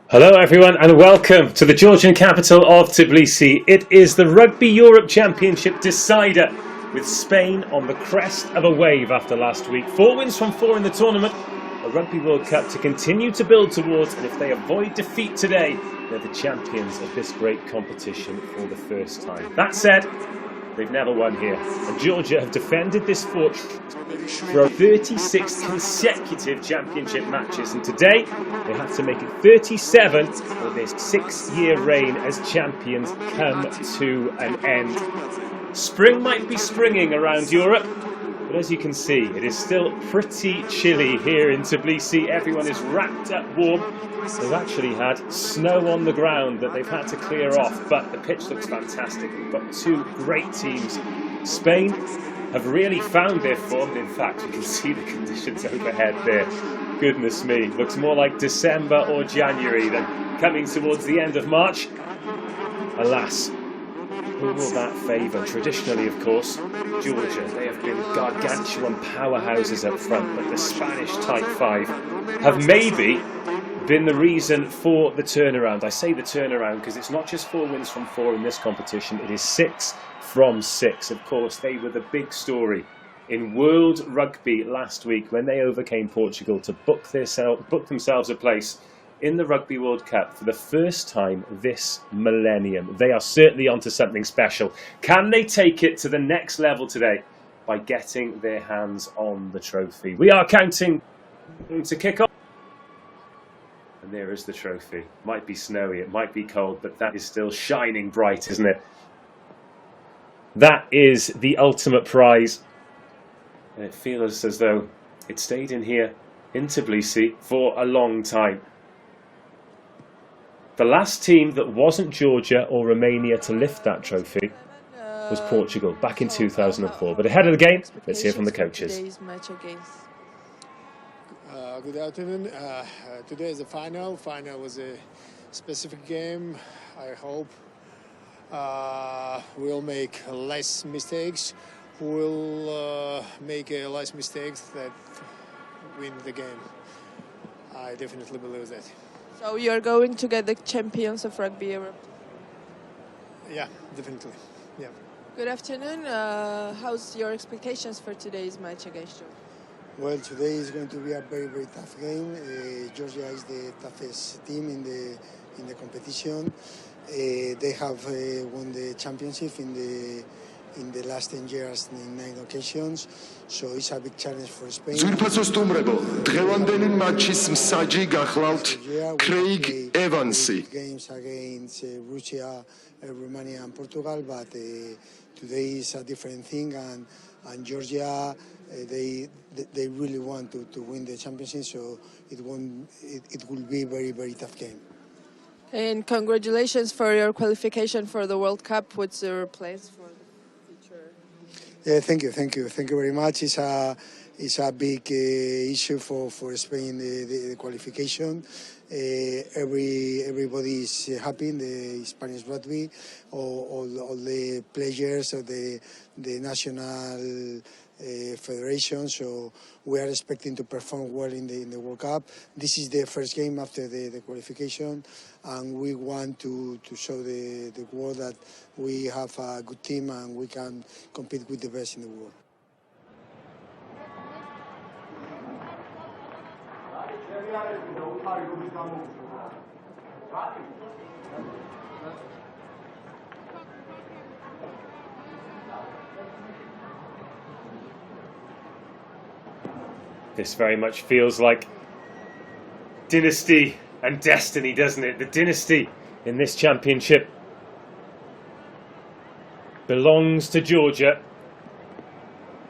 Hello everyone and welcome to the Georgian capital of Tbilisi. It is the Rugby Europe Championship decider with Spain on the crest of a wave after last week. 4 wins from 4 in the tournament, a Rugby World Cup to continue to build towards, and if they avoid defeat today, they're the champions of this great competition for the first time. That said, they've never won here, and Georgia have defended this fort for 36 consecutive championship matches, and today they have to make it 37 or this 6-year reign as champions come to an end. Spring might be springing around Europe, but as you can see, it is still pretty chilly here in Tbilisi. Everyone is wrapped up warm. They've actually had snow on the ground that they've had to clear off, but the pitch looks fantastic. We've got 2 great teams. Spain have really found their form. In fact, you can see the conditions overhead there. Goodness me, looks more like December or January than coming towards the end of March. Alas, who will that favour? Traditionally, of course, Georgia. They have been gargantuan powerhouses up front, but the Spanish Type 5 have maybe been the reason for the turnaround. I say the turnaround because it's not just 4 wins from 4 in this competition, it is 6 from 6. Of course, they were the big story in World Rugby last week when they overcame Portugal to book themselves a place in the Rugby World Cup for the first time this millennium. They are certainly onto something special. Can they take it to the next level today by getting their hands on the trophy? We are counting to kick off. And there is the trophy. Might be snowy, it might be cold, but that is still shining bright, isn't it? That is the ultimate prize. And it feels as though it stayed in here in Tbilisi for a long time. The last team that wasn't Georgia or Romania to lift that trophy was Portugal back in 2004. But ahead of the game, let's hear from the coaches. Good afternoon. Today is the final. Final was a specific game. I hope we'll make less mistakes. We'll make less mistakes that win the game. I definitely believe that. So you're going to get the champions of Rugby Europe? Yeah, definitely. Yeah. Good afternoon. How's your expectations for today's match against Georgia? Well, today is going to be a very, very tough game. Georgia is the toughest team in the competition. They have won the championship in the last 10 years in 9 occasions, so it's a big challenge for Spain. ძვირფასო სტუმრებო, დღევანდელი მაჩის მსაჯი გახლავთ Craig Evansი. Games against Russia, Romania and Portugal, but today is a different thing, and Georgia they really want to win the championship, so it will be a very, very tough game. And congratulations for your qualification for the World Cup. What's your plans for the future? Yeah, thank you very much. It's a big issue for Spain, the qualification. Everybody is happy in the Spanish rugby. All the players of the national federation. So we are expecting to perform well in the World Cup. This is the first game after the qualification, and we want to show the world that we have a good team and we can compete with the best in the world. This very much feels like dynasty and destiny, doesn't it? The dynasty in this championship belongs to Georgia.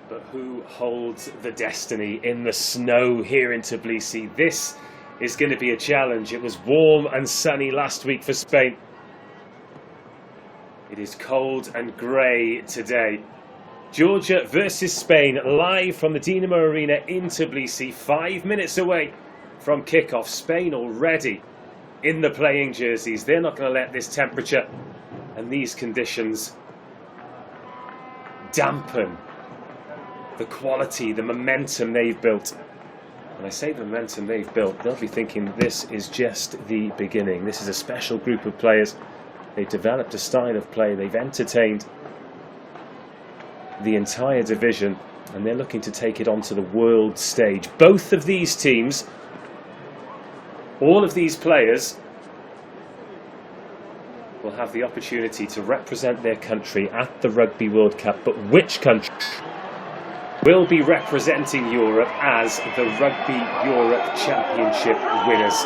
But who holds the destiny in the snow here in Tbilisi? This is going to be a challenge. It was warm and sunny last week for Spain. It is cold and grey today. Georgia versus Spain, live from the Dinamo Arena in Tbilisi, 5 minutes away from kickoff. Spain already in the playing jerseys. They're not going to let this temperature and these conditions dampen the quality, the momentum they've built. When I say the momentum they've built, they'll be thinking this is just the beginning. This is a special group of players. They've developed a style of play. They've entertained the entire division, and they're looking to take it onto the world stage. Both of these teams, all of these players, will have the opportunity to represent their country at the Rugby World Cup. But which country will be representing Europe as the Rugby Europe Championship winners?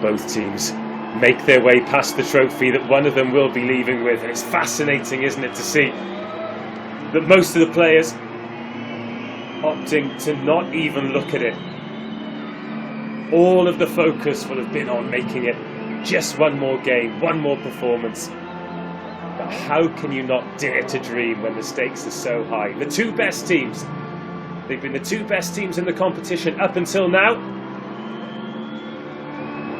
Both teams make their way past the trophy that one of them will be leaving with, and it's fascinating, isn't it, to see that most of the players opting to not even look at it. All of the focus will have been on making it just one more game, one more performance. But how can you not dare to dream when the stakes are so high? The two best teams, they've been the two best teams in the competition up until now.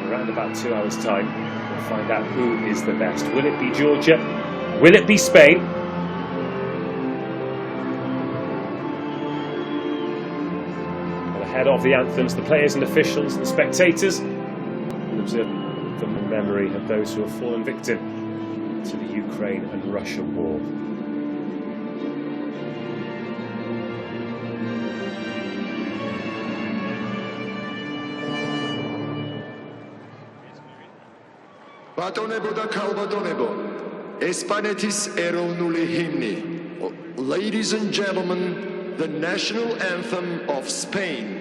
Around about 2 hours' time, we'll find out who is the best. Will it be Georgia? Will it be Spain? Well, ahead of the anthems, the players and officials and the spectators will observe the memory of those who have fallen victim to the Ukraine and Russia war. ბატონებო და ქალბატონებო, ესპანეთის ეროვნული ჰიმნი. Ladies and gentlemen, the national anthem of Spain.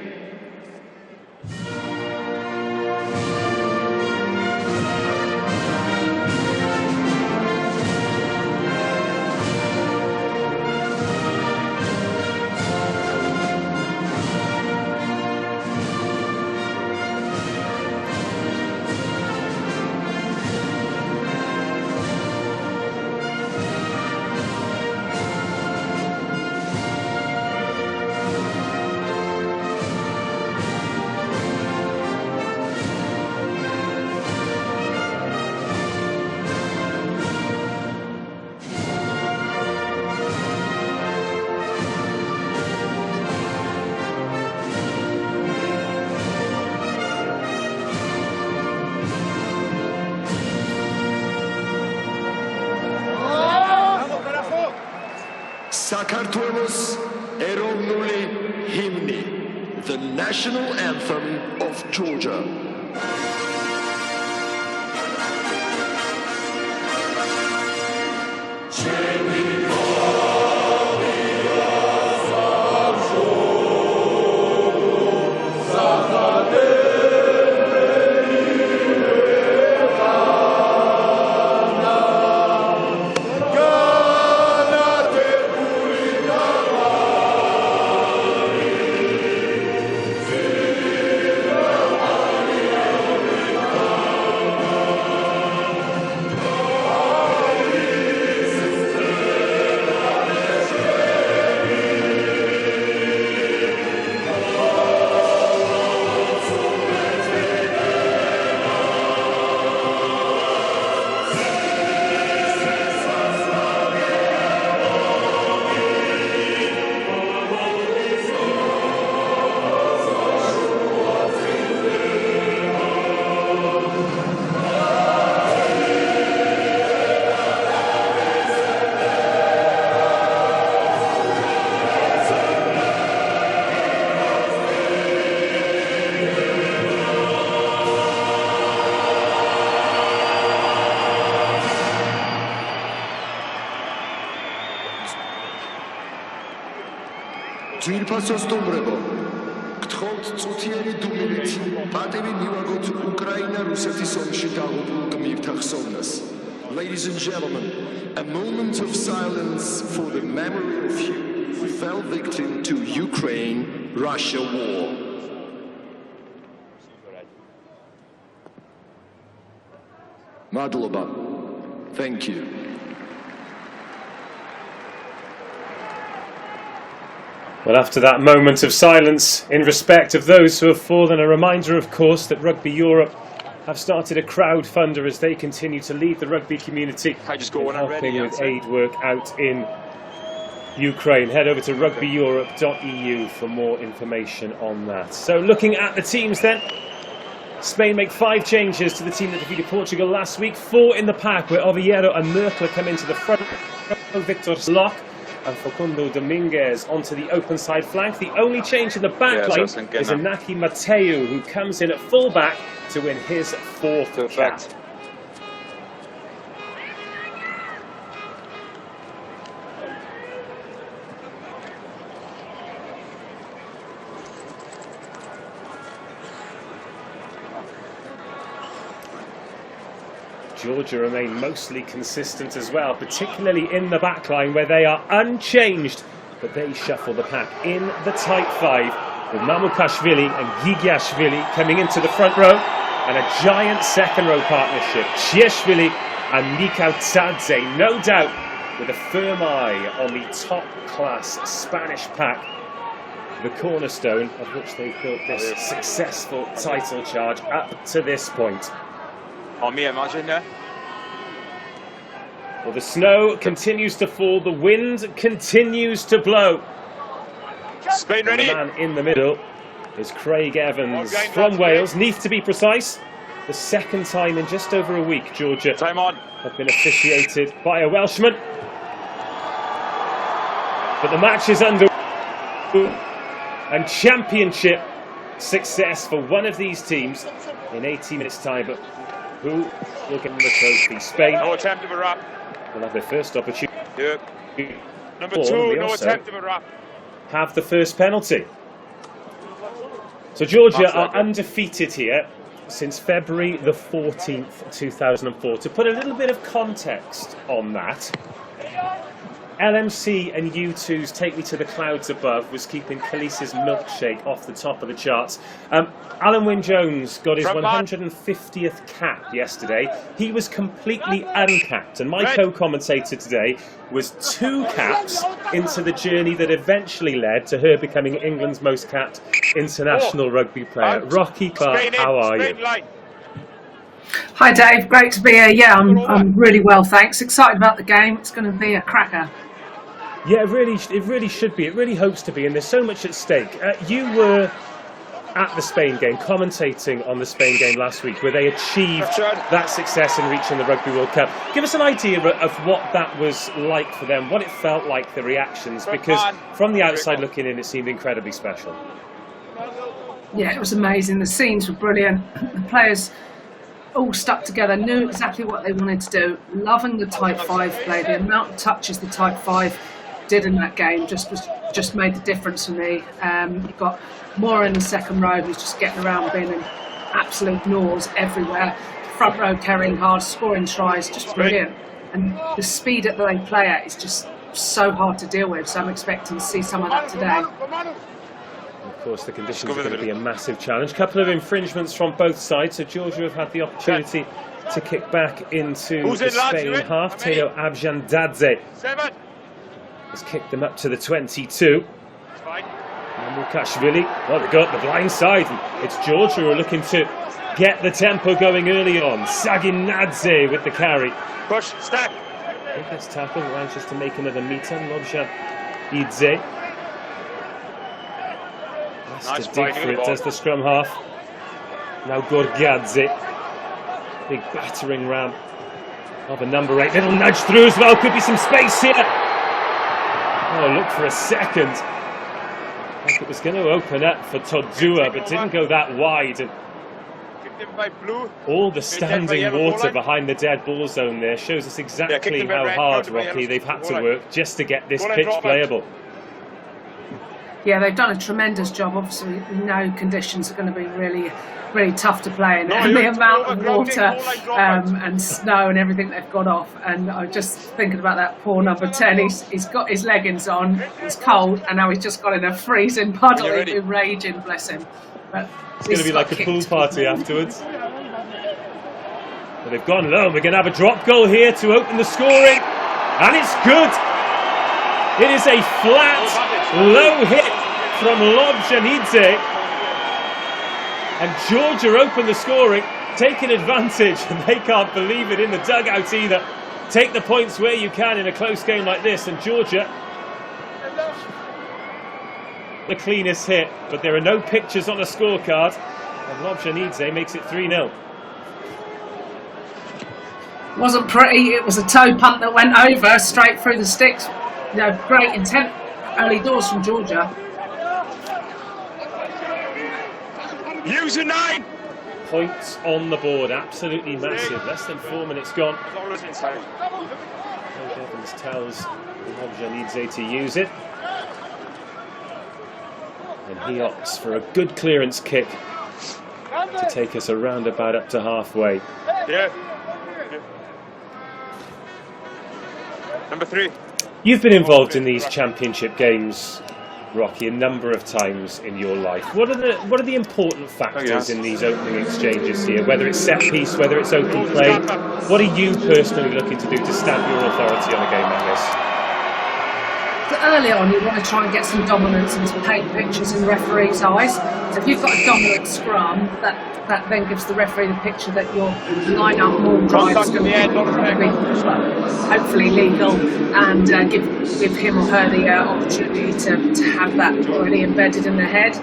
საქართველოს ეროვნული ჰიმნი, the national anthem of Georgia. ძვირფასო სტუმრებო, გთხოვთ წუთიერი დუმილით პატივი მივაგოთ უკრაინა-რუსეთის ომში დაღუპულ გმირთა ხსოვნას. Ladies and gentlemen, a moment of silence for the memory of you who fell victim to Ukraine-Russia war. Madloba, thank you. Well, after that moment of silence in respect of those who have fallen, a reminder, of course, that Rugby Europe have started a crowdfunder as they continue to lead the rugby community in helping with aid work out in Ukraine. Head over to rugbyeurope.eu for more information on that. So looking at the teams then, Spain make 5 changes to the team that defeated Portugal last week. 4 in the pack, where Oviedo and Merkle come into the front. Victor Slock and Facundo Dominguez onto the open side flank. The only change in the back line is Inaki Mateu, who comes in at full back to win his 4th cap. Georgia remain mostly consistent as well, particularly in the back line where they are unchanged, but they shuffle the pack in the tight 5 with Mamukashvili and Gigiashvili coming into the front row, and a giant second row partnership, Chieshvili and Mikau Tadze, no doubt with a firm eye on the top class Spanish pack, the cornerstone of which they've built this successful title charge up to this point. On me, imagine, yeah. Well, the snow continues to fall, the wind continues to blow. Spain ready. The man in the middle is Craig Evans from Wales. Neath, to be precise, the 2nd time in just over a week Georgia have been officiated by a Welshman. But the match is under, and championship success for one of these teams in 80 minutes time. But who will get the trophy? Spain. No attempt of a wrap. Will have their first opportunity. Yep. Number 2, no attempt of a wrap. Have the first penalty. So Georgia are undefeated here since February the 14th, 2004. To put a little bit of context on that, LMC and U2's Take Me to the Clouds Above was keeping Khalees's Milkshake off the top of the charts. Alan Wynne-Jones got his 150th cap yesterday. He was completely uncapped, and my co-commentator today was 2 caps into the journey that eventually led to her becoming England's most capped international rugby player. Rocky Clark, how are you? Hi Dave, great to be here. Yeah, I'm really well, thanks. Excited about the game. It's going to be a cracker. Yeah, it really should be. It really hopes to be, and there's so much at stake. You were at the Spain game, commentating on the Spain game last week, where they achieved that success in reaching the Rugby World Cup. Give us an idea of what that was like for them, what it felt like, the reactions, because from the outside looking in, it seemed incredibly special. Yeah, it was amazing. The scenes were brilliant. The players all stuck together, knew exactly what they wanted to do, loving the tight 5 play. The amount of touches the tight 5 did in that game just made the difference for me. You've got Moore in the second row who's just getting around, being in absolute gnaws everywhere. Front row carrying hard, scoring tries, just brilliant. And the speed that they play at is just so hard to deal with, so I'm expecting to see some of that today. Of course, the conditions are going to be a massive challenge. A couple of infringements from both sides, so Georgia have had the opportunity to kick back into the Spain half. Teo Abjandadze has kicked them up to the 22. Mamukashvili, well, they got the blind side. It's Georgia who are looking to get the tempo going early on. Saginadze with the carry. Push, stack. He gets tackled, manages to make another meter. Lobshan Idze. Nice to dig for it, does the scrum half. Now Gorgadze. Big battering ram of a number 8. Little nudge through as well. Could be some space here. Oh, look for a second. Like it was going to open up for Todua, but didn't go that wide. And all the standing water behind the dead ball zone there shows us exactly how hard, Rocky, they've had to work just to get this pitch playable. yeah, they've done a tremendous job. Obviously, we know conditions are going to be really, really tough to play in, and the amount of water and snow and everything they've got off. And I'm just thinking about that poor number 10. He's got his leggings on, it's cold, and now he's just got in a freezing puddle. He's been raging, bless him. But it's going to be like a pool party afterwards. But they've gone low. We're going to have a drop goal here to open the scoring, and it's good. It is a flat, low hit from Lobjanidze. And Georgia open the scoring, taking advantage, and they can't believe it in the dugout either. Take the points where you can in a close game like this, and Georgia, the cleanest hit, but there are no pictures on the scorecard, and Lobjanidze makes it 3-0. Wasn't pretty, it was a toe punt that went over straight through the sticks. You know, great intent early doors from Georgia. Use a 9. Points on the board, absolutely massive. Less than 4 minutes gone. Evans tells Lobjanidze to use it. And he opts for a good clearance kick to take us around about up to halfway. Yeah. Number 3. You've been involved in these championship games, Rocky, a number of times in your life. What are the important factors in these opening exchanges here? Whether it's set piece, whether it's open play, what are you personally looking to do to stamp your authority on a game like this? Early on, you want to try and get some dominance and to paint pictures in the referee's eyes. So if you've got a dominant scrum, that then gives the referee the picture that your line-up more drives will be hopefully legal, and give him or her the opportunity to have that already embedded in their head.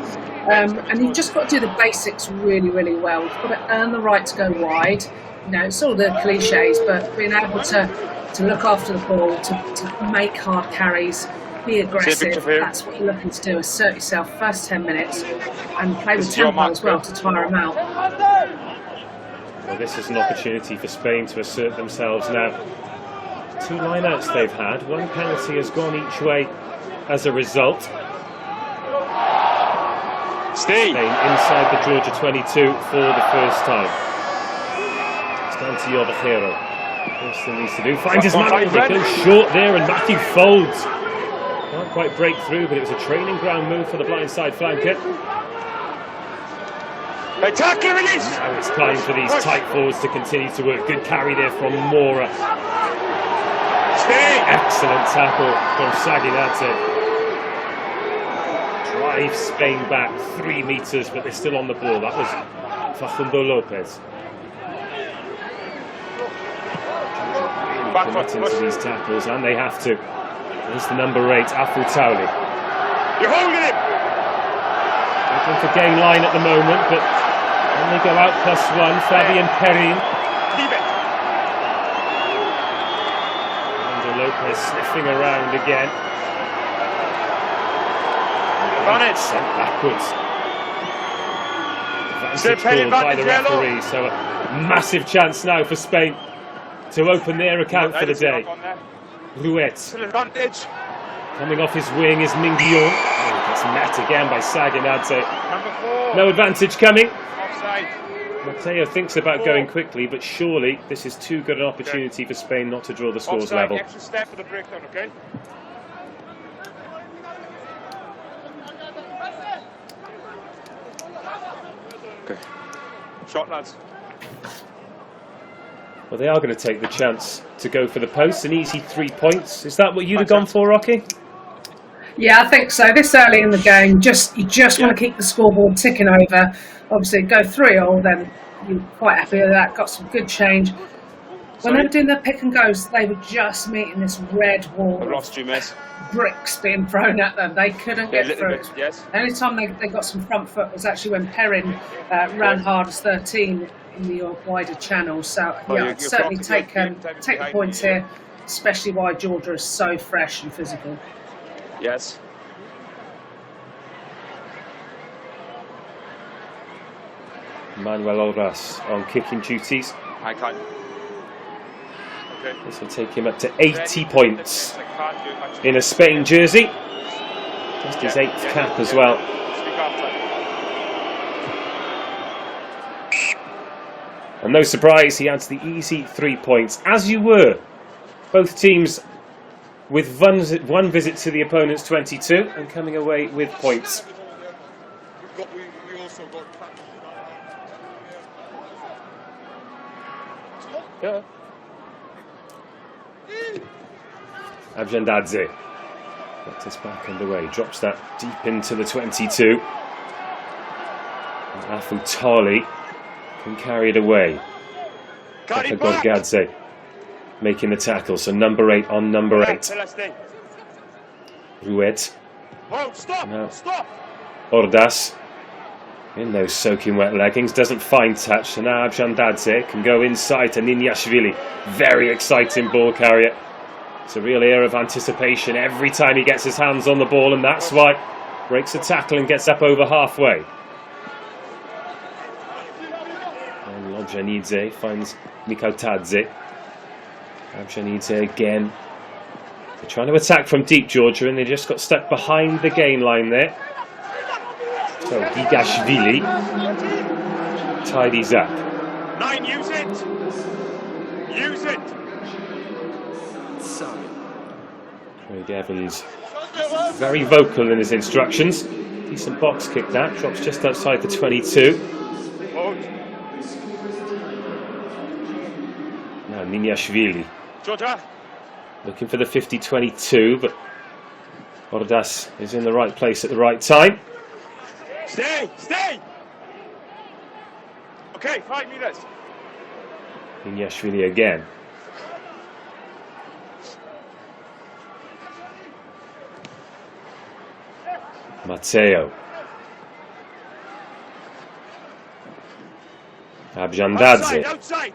And you've just got to do the basics really, really well. You've got to earn the right to go wide. You know, it's all the cliches, but being able to look after the ball, to make hard carries, be aggressive, that's what you're looking to do, assert yourself first 10 minutes and play with tempo as well to tire them out. Well, this is an opportunity for Spain to assert themselves now. 2 lineouts they've had, 1 penalty has gone each way as a result. Spain inside the Georgia 22 for the first time. It's down to Yobajero. First thing he needs to do, finds his man, they go short there, and Matthew folds. Can't quite break through, but it was a training ground move for the blindside flanker. Now it's time for these tight forwards to continue to work. Good carry there from Mora. Excellent tackle from Saginadze. Drives Spain back 3 meters, but they're still on the ball. That was Facundo Lopez. Committing to these tackles, and they have to. There's the number 8, Afu Tauli. You're holding him! Looking for gain line at the moment, but when they go out +1, Fabian Perrin. Facundo Lopez sniffing around again. Sent backwards. Advantage called by the referee, so a massive chance now for Spain to open their account for the day. Ruet. Coming off his wing is Minguion. Oh, gets met again by Saginadze. No advantage coming. Mateo thinks about going quickly, but surely this is too good an opportunity for Spain not to draw the scores level. Extra step for the breakdown, okay? Okay. Shot, lads. Well, they are going to take the chance to go for the post. An easy 3 points. Is that what you'd have gone for, Rocky? Yeah, I think so. This early in the game, you just want to keep the scoreboard ticking over. Obviously, go 3-0, then you're quite happy with that. Got some good change. When they were doing their pick and goes, they were just meeting this red wall. I lost you, miss. Bricks being thrown at them. They couldn't get through. Yes. The only time they got some front foot was actually when Perrin ran hard as 13 in the wider channel. So yeah, I'd certainly take the points here, especially why Georgia is so fresh and physical. Yes. Manuel Olras on kicking duties. I can't. Okay. This will take him up to 80 points in a Spain jersey. Just his 8th cap as well. And no surprise, he adds the easy 3 points, as you were. Both teams with one visit to the opponent's 22 and coming away with points. We also got Yeah. Abjandadze gets us back underway, drops that deep into the 22. And Afutali can carry it away. Godgadze making the tackle, so number 8 on number 8. Ruet. Now Ordaz in those soaking wet leggings, doesn't find touch, so now Abjandadze can go inside to Niniashvili. Very exciting ball carrier. It's a real air of anticipation every time he gets his hands on the ball, and that's why breaks the tackle and gets up over halfway. And Lobjanidze finds Mikaltadze. Abjanidze again. They're trying to attack from deep, Georgia, and they just got stuck behind the gain line there. So Gigashvili tidies up. 9, use it! Use it! Craig Evans very vocal in his instructions. Decent box kick that, drops just outside the 22. Now Niniashvili looking for the 50-22, but Ordaz is in the right place at the right time. Stay! Stay! Okay, 5 meters. Niniashvili again. Matteo. Abjandadze. Outside!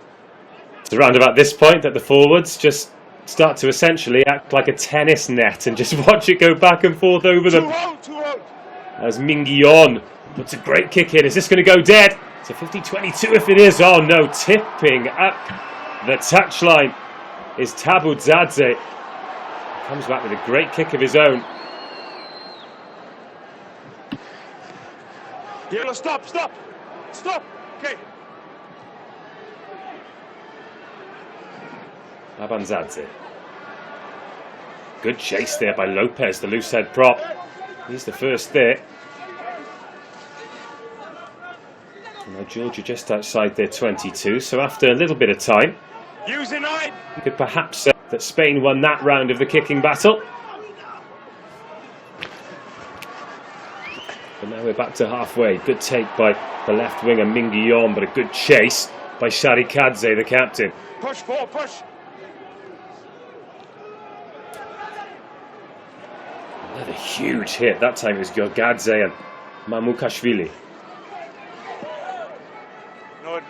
It's around about this point that the forwards just start to essentially act like a tennis net and just watch it go back and forth over them. Too old! As Mingion puts a great kick in. Is this going to go dead? It's a 50-22 if it is. Oh no, tipping up the touchline is Tabudzadze. Comes back with a great kick of his own. Yellow, stop! Okay. Abanzadze. Good chase there by Lopez, the loose head prop. He's the first there. And now Georgia just outside their 22, so after a little bit of time, Use it, 9! you could perhaps say that Spain won that round of the kicking battle. But now we're back to halfway. Good take by the left winger Minguillon, but a good chase by Sharikadze, the captain. Push forward, push! Another huge hit. That time it was Gorgadze and Mamukashvili.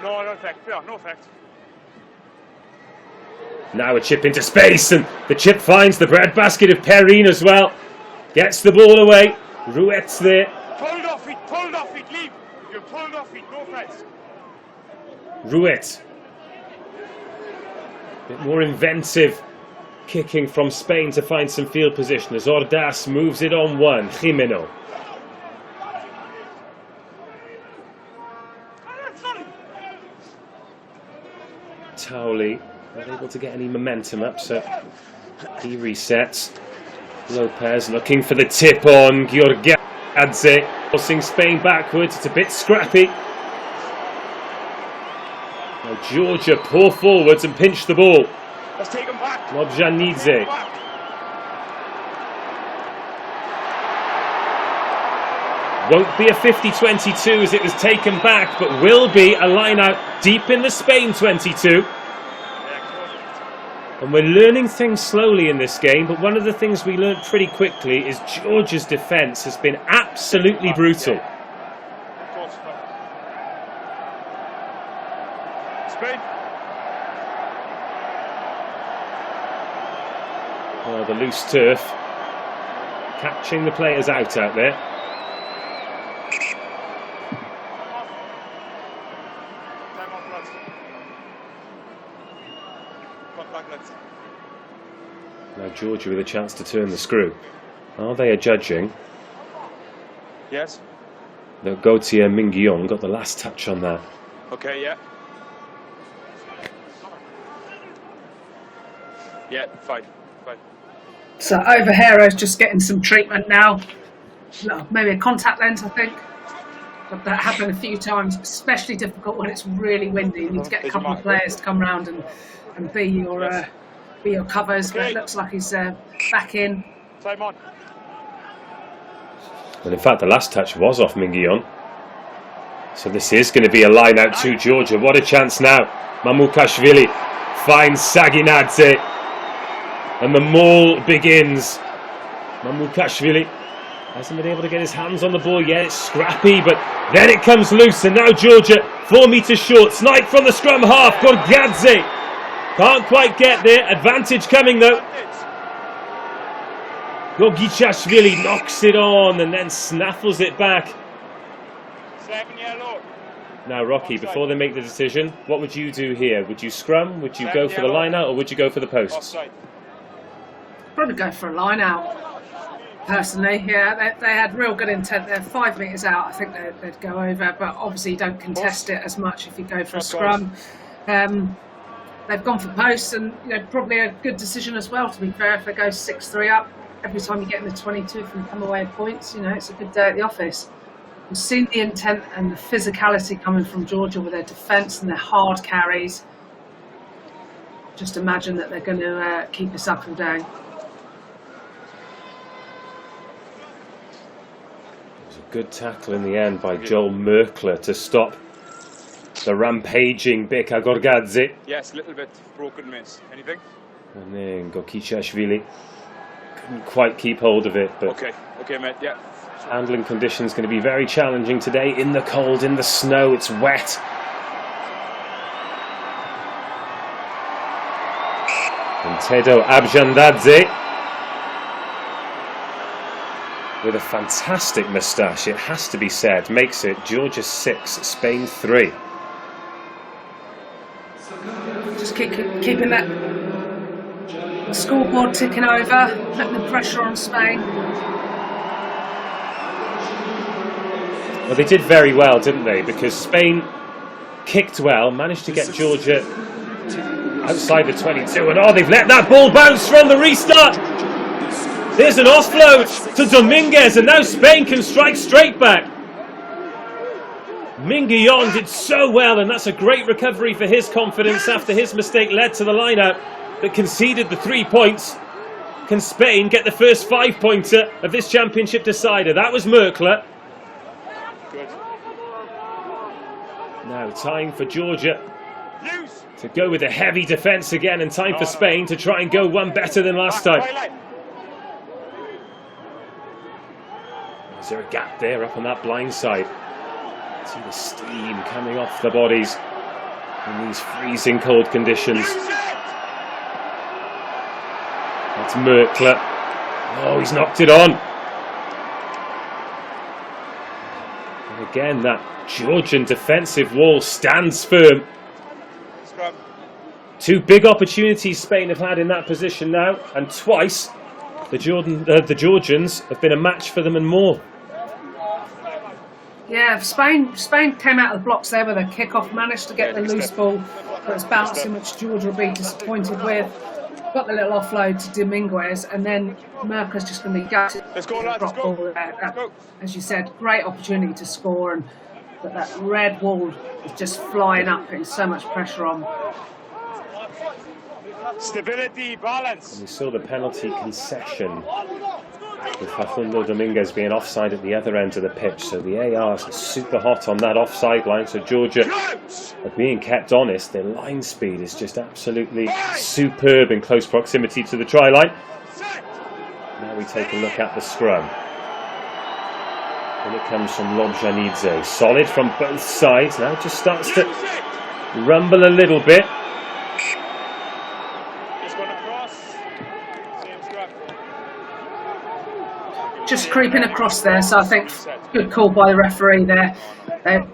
No effect, no effect. Now a chip into space, and the chip finds the breadbasket of Perrine as well. Gets the ball away. Ruet's there. Pulled off it, leave! You're pulled off it, no offense. Ruet. A bit more inventive kicking from Spain to find some field position as Ordaz moves it on one. Jimeno. Tauli not able to get any momentum up, so he resets. Lopez looking for the tip on Gorgadze, forcing Spain backwards. It's a bit scrappy. Now Georgia pour forwards and pinch the ball. Let's take him back. Lobjanidze. Won't be a 50-22 as it was taken back, but will be a line out deep in the Spain 22. And we're learning things slowly in this game, but one of the things we learned pretty quickly is Georgia's defence has been absolutely brutal. Spain. Oh, the loose turf. Catching the players out there. Now Georgia with a chance to turn the screw. Are they adjudging Yes. The Gautier Minguillon got the last touch on that. Okay, yeah. Yeah, fine. So Overhero's just getting some treatment now. Maybe a contact lens, I think. But that happened a few times, especially difficult when it's really windy. You need to get a couple of players to come round and be your covers. But it looks like he's back in. Time on. And in fact, the last touch was off Minguillon. So this is going to be a line out to Georgia. What a chance now. Mamukashvili finds Saginadze. And the maul begins. Mamukashvili hasn't been able to get his hands on the ball yet. It's scrappy, but then it comes loose. And now Georgia, 4 metres short. Snipe from the scrum half. Gorgadze can't quite get there. Advantage coming though. Gogichashvili knocks it on and then snaffles it back. 7 yellow. Now, Rocky, before they make the decision, what would you do here? Would you scrum? Would you go for the line out, or would you go for the posts? Offside. Probably go for a line out. Personally, yeah, they had real good intent. They're 5 metres out. I think they'd go over, but obviously you don't contest it as much if you go for a scrum. They've gone for posts, and probably a good decision as well. To be fair, if they go 6-3 up, every time you get in the 22 from come away points, it's a good day at the office. We've seen the intent and the physicality coming from Georgia with their defence and their hard carries. Just imagine that they're going to keep us up all day. It was a good tackle in the end by Joel Merkler to stop the rampaging Beka Gorgadze. Yes, a little bit broken miss. Anything? And then Gokichashvili couldn't quite keep hold of it, but Okay, mate, yeah. handling conditions going to be very challenging today. In the cold, in the snow, it's wet. And Tedo Abjandadze with a fantastic moustache, it has to be said, makes it Georgia 6, Spain 3. Just keeping that scoreboard ticking over, putting the pressure on Spain. Well, they did very well, didn't they? Because Spain kicked well, managed to get Georgia outside the 22, and they've let that ball bounce from the restart. There's an offload to Dominguez, and now Spain can strike straight back. Minguillon did so well, and that's a great recovery for his confidence after his mistake led to the line-out that conceded the 3 points. Can Spain get the first 5-pointer of this championship decider? That was Merkler. Good. Now time for Georgia to go with a heavy defence again, and time for Spain to try and go one better than last time. Is there a gap there up on that blind side? See the steam coming off the bodies in these freezing cold conditions. That's Merkler. Oh, he's knocked it on. And again, that Georgian defensive wall stands firm. Scrum. 2 big opportunities Spain have had in that position now, and twice the Georgians have been a match for them and more. Yeah, Spain came out of the blocks there with a kick-off, managed to get the loose ball that was bouncing, which Georgia will be disappointed with. Got the little offload to Dominguez, and then Merker's just going to be gutted. Let's go, lads, let's go. Let's go. As you said, great opportunity to score, and that red wall is just flying up, putting so much pressure on. Stability, balance. And we saw the penalty concession with Facundo Dominguez being offside at the other end of the pitch, so the ARs are super hot on that offside line, so Georgia are being kept honest. Their line speed is just absolutely superb in close proximity to the try line. Now we take a look at the scrum. And it comes from Lobjanidze. Solid from both sides. Now it just starts to rumble a little bit. Just creeping across there, so I think good call by the referee there.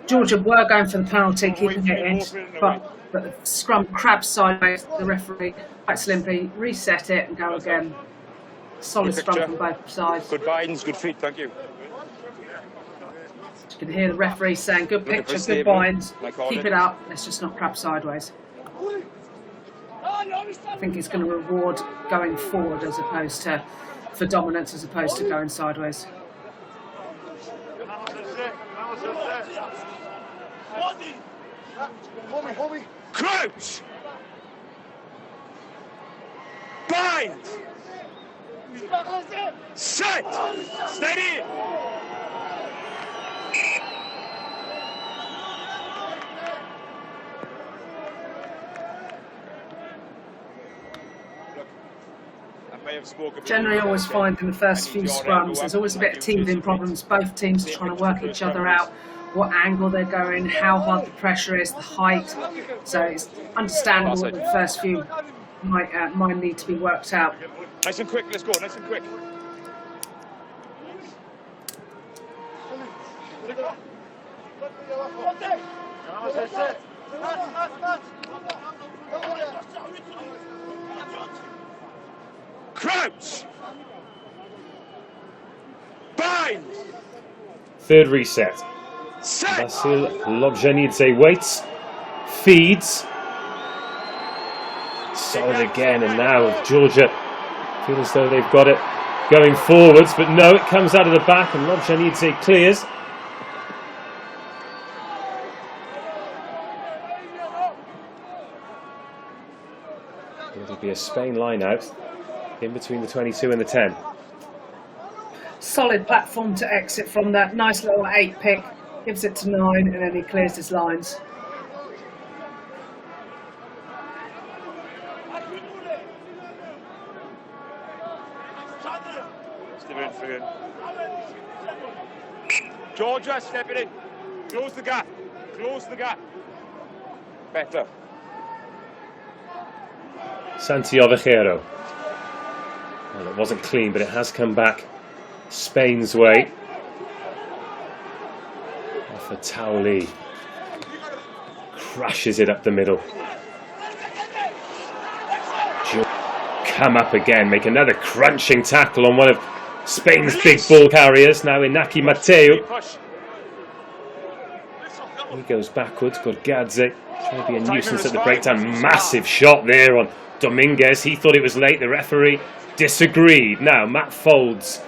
Georgia were going for the penalty, keeping it in, but the scrum crabs sideways. The referee quite simply reset it and go again. Solid scrum from both sides. Good guidance, good feet, thank you. You can hear the referee saying, good picture, good bind, keep it up, let's just not crab sideways. I think it's going to reward going forward as opposed to, for dominance as opposed to going sideways. Crouch! Bind! Set! Steady! Generally always find in the first few scrums there's always a bit of teething problems. Both teams are trying to work each other out, what angle they're going, how hard the pressure is, the height. So it's understandable that the first few might need to be worked out. Nice and quick, let's go, nice and quick. Crouch! Bind! Third reset. Set! Vasil Lobjanidze waits, feeds. Solid again, and now Georgia feel as though they've got it going forwards, but no, it comes out of the back and Lobjanidze clears. It'll be a Spain line out in between the 22 and the 10. Solid platform to exit from that. Nice little 8 pick. Gives it to 9 and then he clears his lines. Georgia, step it in. Close the gap. Close the gap. Better. Santiago Vejero. Well, it wasn't clean, but it has come back Spain's way. Off a Tauli. Crashes it up the middle. Come up again, make another crunching tackle on one of Spain's big ball carriers. Now Inaki Mateu. He goes backwards, Gorgadze. Trying to be a nuisance at the breakdown. Massive shot there on Dominguez. He thought it was late. The referee disagreed. Now Matt Folds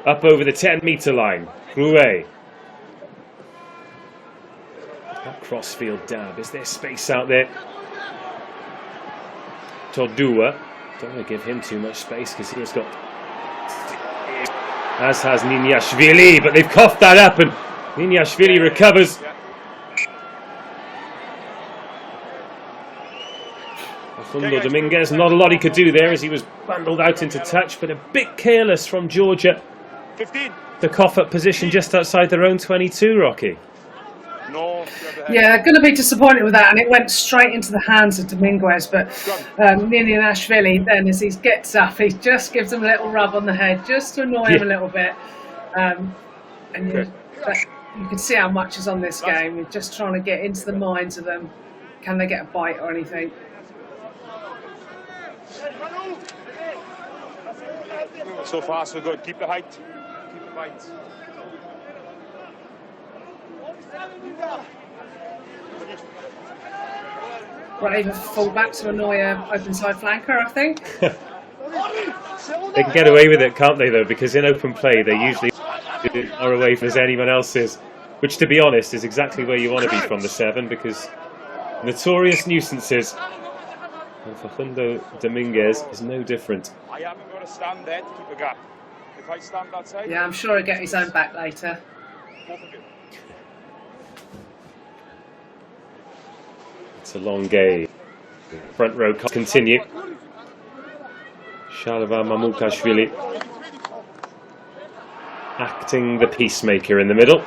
up over the 10-metre line. Rouet. That crossfield dab. Is there space out there? Tordua. Don't want to give him too much space because he has got... As has Niniashvili, but they've coughed that up and Niniashvili recovers. Facundo Dominguez, not a lot he could do there as he was bundled out into touch, but a bit careless from Georgia. 15. The cough up position just outside their own 22, Rocky. No. Yeah, going to be disappointed with that, and it went straight into the hands of Dominguez. But Niniashvili, then as he gets up, he just gives him a little rub on the head, just to annoy him a little bit. And you can see how much is on this game. You're just trying to get into the minds of them. Can they get a bite or anything? So far, so good. Keep the height. Keep the height. Brave full back to annoy an open side flanker, I think. They can get away with it, can't they, though? Because in open play, they usually are away as anyone else is. Which, to be honest, is exactly where you want to be from the 7, because notorious nuisances. And Facundo Dominguez is no different. I haven't got to stand there to keep a gap. If I stand that side... Yeah, I'm sure he'll get his own back later. It's a long game. Front row continue. Shalva Mamukashvili acting the peacemaker in the middle.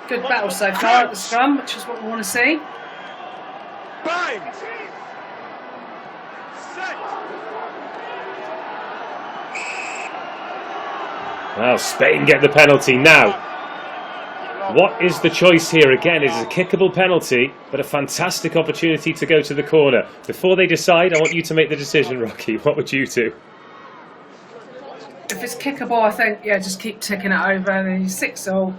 Good battle so far at the scrum, which is what we want to see. Bind! Set! Well, Spain get the penalty now. What is the choice here? Again, it is a kickable penalty, but a fantastic opportunity to go to the corner. Before they decide, I want you to make the decision, Rocky. What would you do? if it's kickable, I think, yeah, just keep ticking it over. And then 6-all.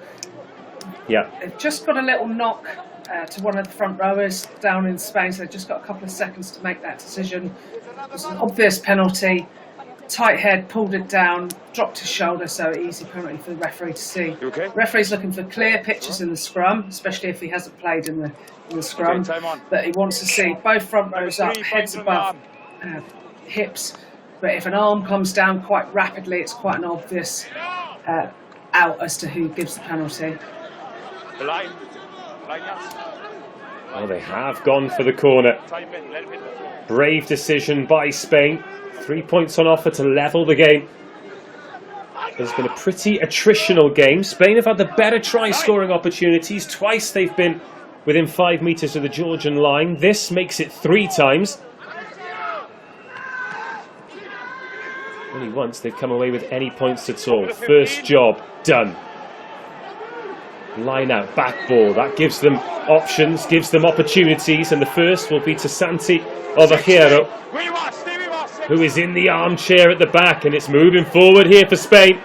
Yeah. They've just got a little knock to one of the front rowers down in Spain, so they've just got a couple of seconds to make that decision. It was an obvious penalty. Tight head, pulled it down, dropped his shoulder, so easy penalty for the referee to see. You okay? Referee's looking for clear pictures in the scrum, especially if he hasn't played in the scrum. Okay, time on. But he wants to see both front rows up, heads above hips. But if an arm comes down quite rapidly, it's quite an obvious out as to who gives the penalty. The line. Yes. Well, they have gone for the corner. Time in. Let him hit the floor. Brave decision by Spain. 3 points on offer to level the game. It's been a pretty attritional game. Spain have had the better try-scoring opportunities. Twice they've been within 5 metres of the Georgian line. This makes it 3 times. Only once they've come away with any points at all. First job done. Line out, back ball. That gives them options, gives them opportunities. And the first will be to Santi Ovejero, who is in the armchair at the back, and it's moving forward here for Spain.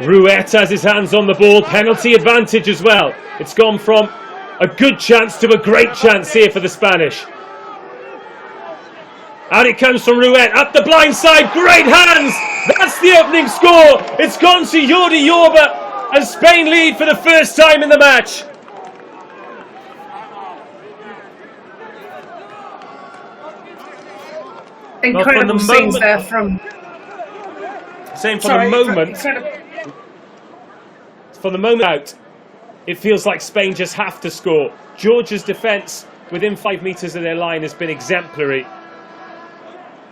Ruet has his hands on the ball, penalty advantage as well. It's gone from a good chance to a great chance here for the Spanish. Out it comes from Ruet, up the blind side, great hands! That's the opening score! It's gone to Jordi Yorba, and Spain lead for the first time in the match. Incredible scenes there from... Saying from the moment out, it feels like Spain just have to score. Georgia's defence within 5 metres of their line has been exemplary.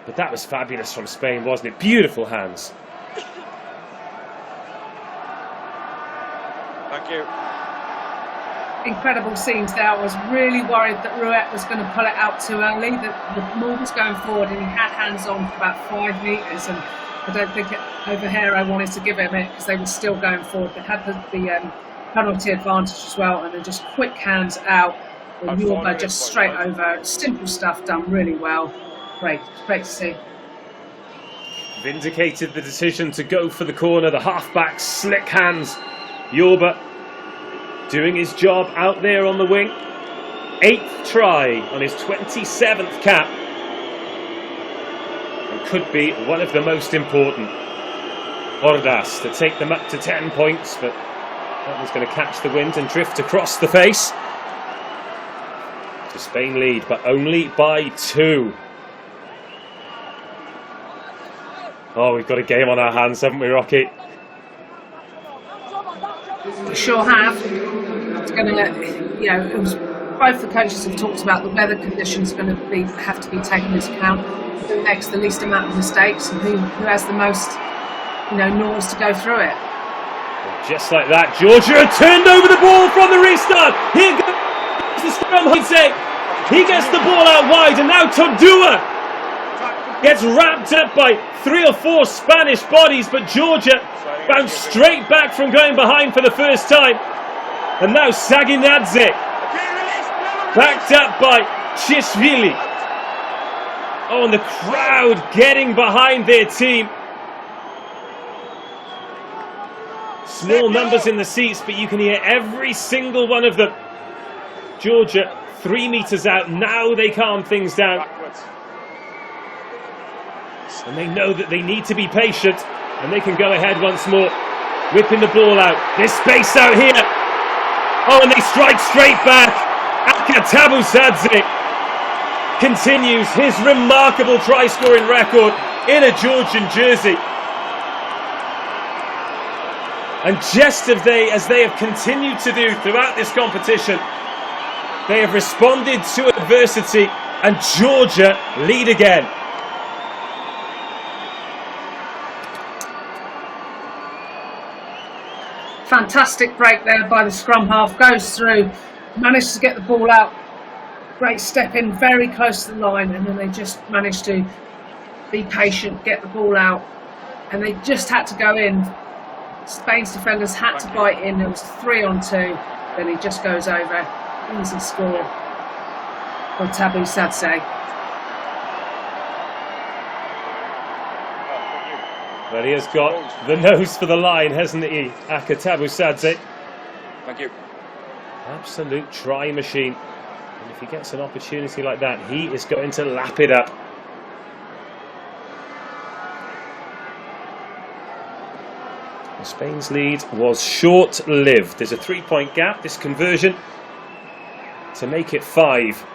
But that was fabulous from Spain, wasn't it? Beautiful hands. Thank you. Incredible scenes there. I was really worried that Ruet was going to pull it out too early. The ball was going forward and he had hands on for about 5 metres, and I don't think Ovejero wanted to give him it because they were still going forward. They had the penalty advantage as well, and then just quick hands out. And Yorba just straight over. Simple stuff done really well. Great to see. Vindicated the decision to go for the corner. The halfback, slick hands. Yorba doing his job out there on the wing. 8th try on his 27th cap. And could be one of the most important. Ordaz to take them up to 10 points, but that was going to catch the wind and drift across the face. So Spain lead, but only by 2. Oh, we've got a game on our hands, haven't we, Rocky? We sure have. It's going to, it was both the coaches have talked about the weather conditions are going to have to be taken into account. Who makes the least amount of mistakes and who has the most, knows to go through it. Just like that, Georgia turned over the ball from the restart. Here goes the scrum. He gets the ball out wide, and now Tondua gets wrapped up by 3 or 4 Spanish bodies, but Georgia bounced straight back from going behind for the first time. And now Saginadze, backed up by Chishvili. Oh, and the crowd getting behind their team. Small numbers in the seats, but you can hear every single one of them. Georgia 3 metres out. Now they calm things down. And they know that they need to be patient, and they can go ahead once more, whipping the ball out. There's space out here. Oh, and they strike straight back. Akatabuzadze continues his remarkable try-scoring record in a Georgian jersey. And just as they have continued to do throughout this competition, they have responded to adversity, and Georgia lead again. Fantastic break there by the scrum half. Goes through, managed to get the ball out. Great step in, very close to the line, and then they just managed to be patient, get the ball out, and they just had to go in. Spain's defenders had to bite in. It was 3-on-2. Then he just goes over. Easy score for Tabuzadze. But he has got the nose for the line, hasn't he, Aka Tabusadze? Thank you. Absolute try machine. And if he gets an opportunity like that, he is going to lap it up. Spain's lead was short-lived. There's a 3-point gap, this conversion, to make it 5.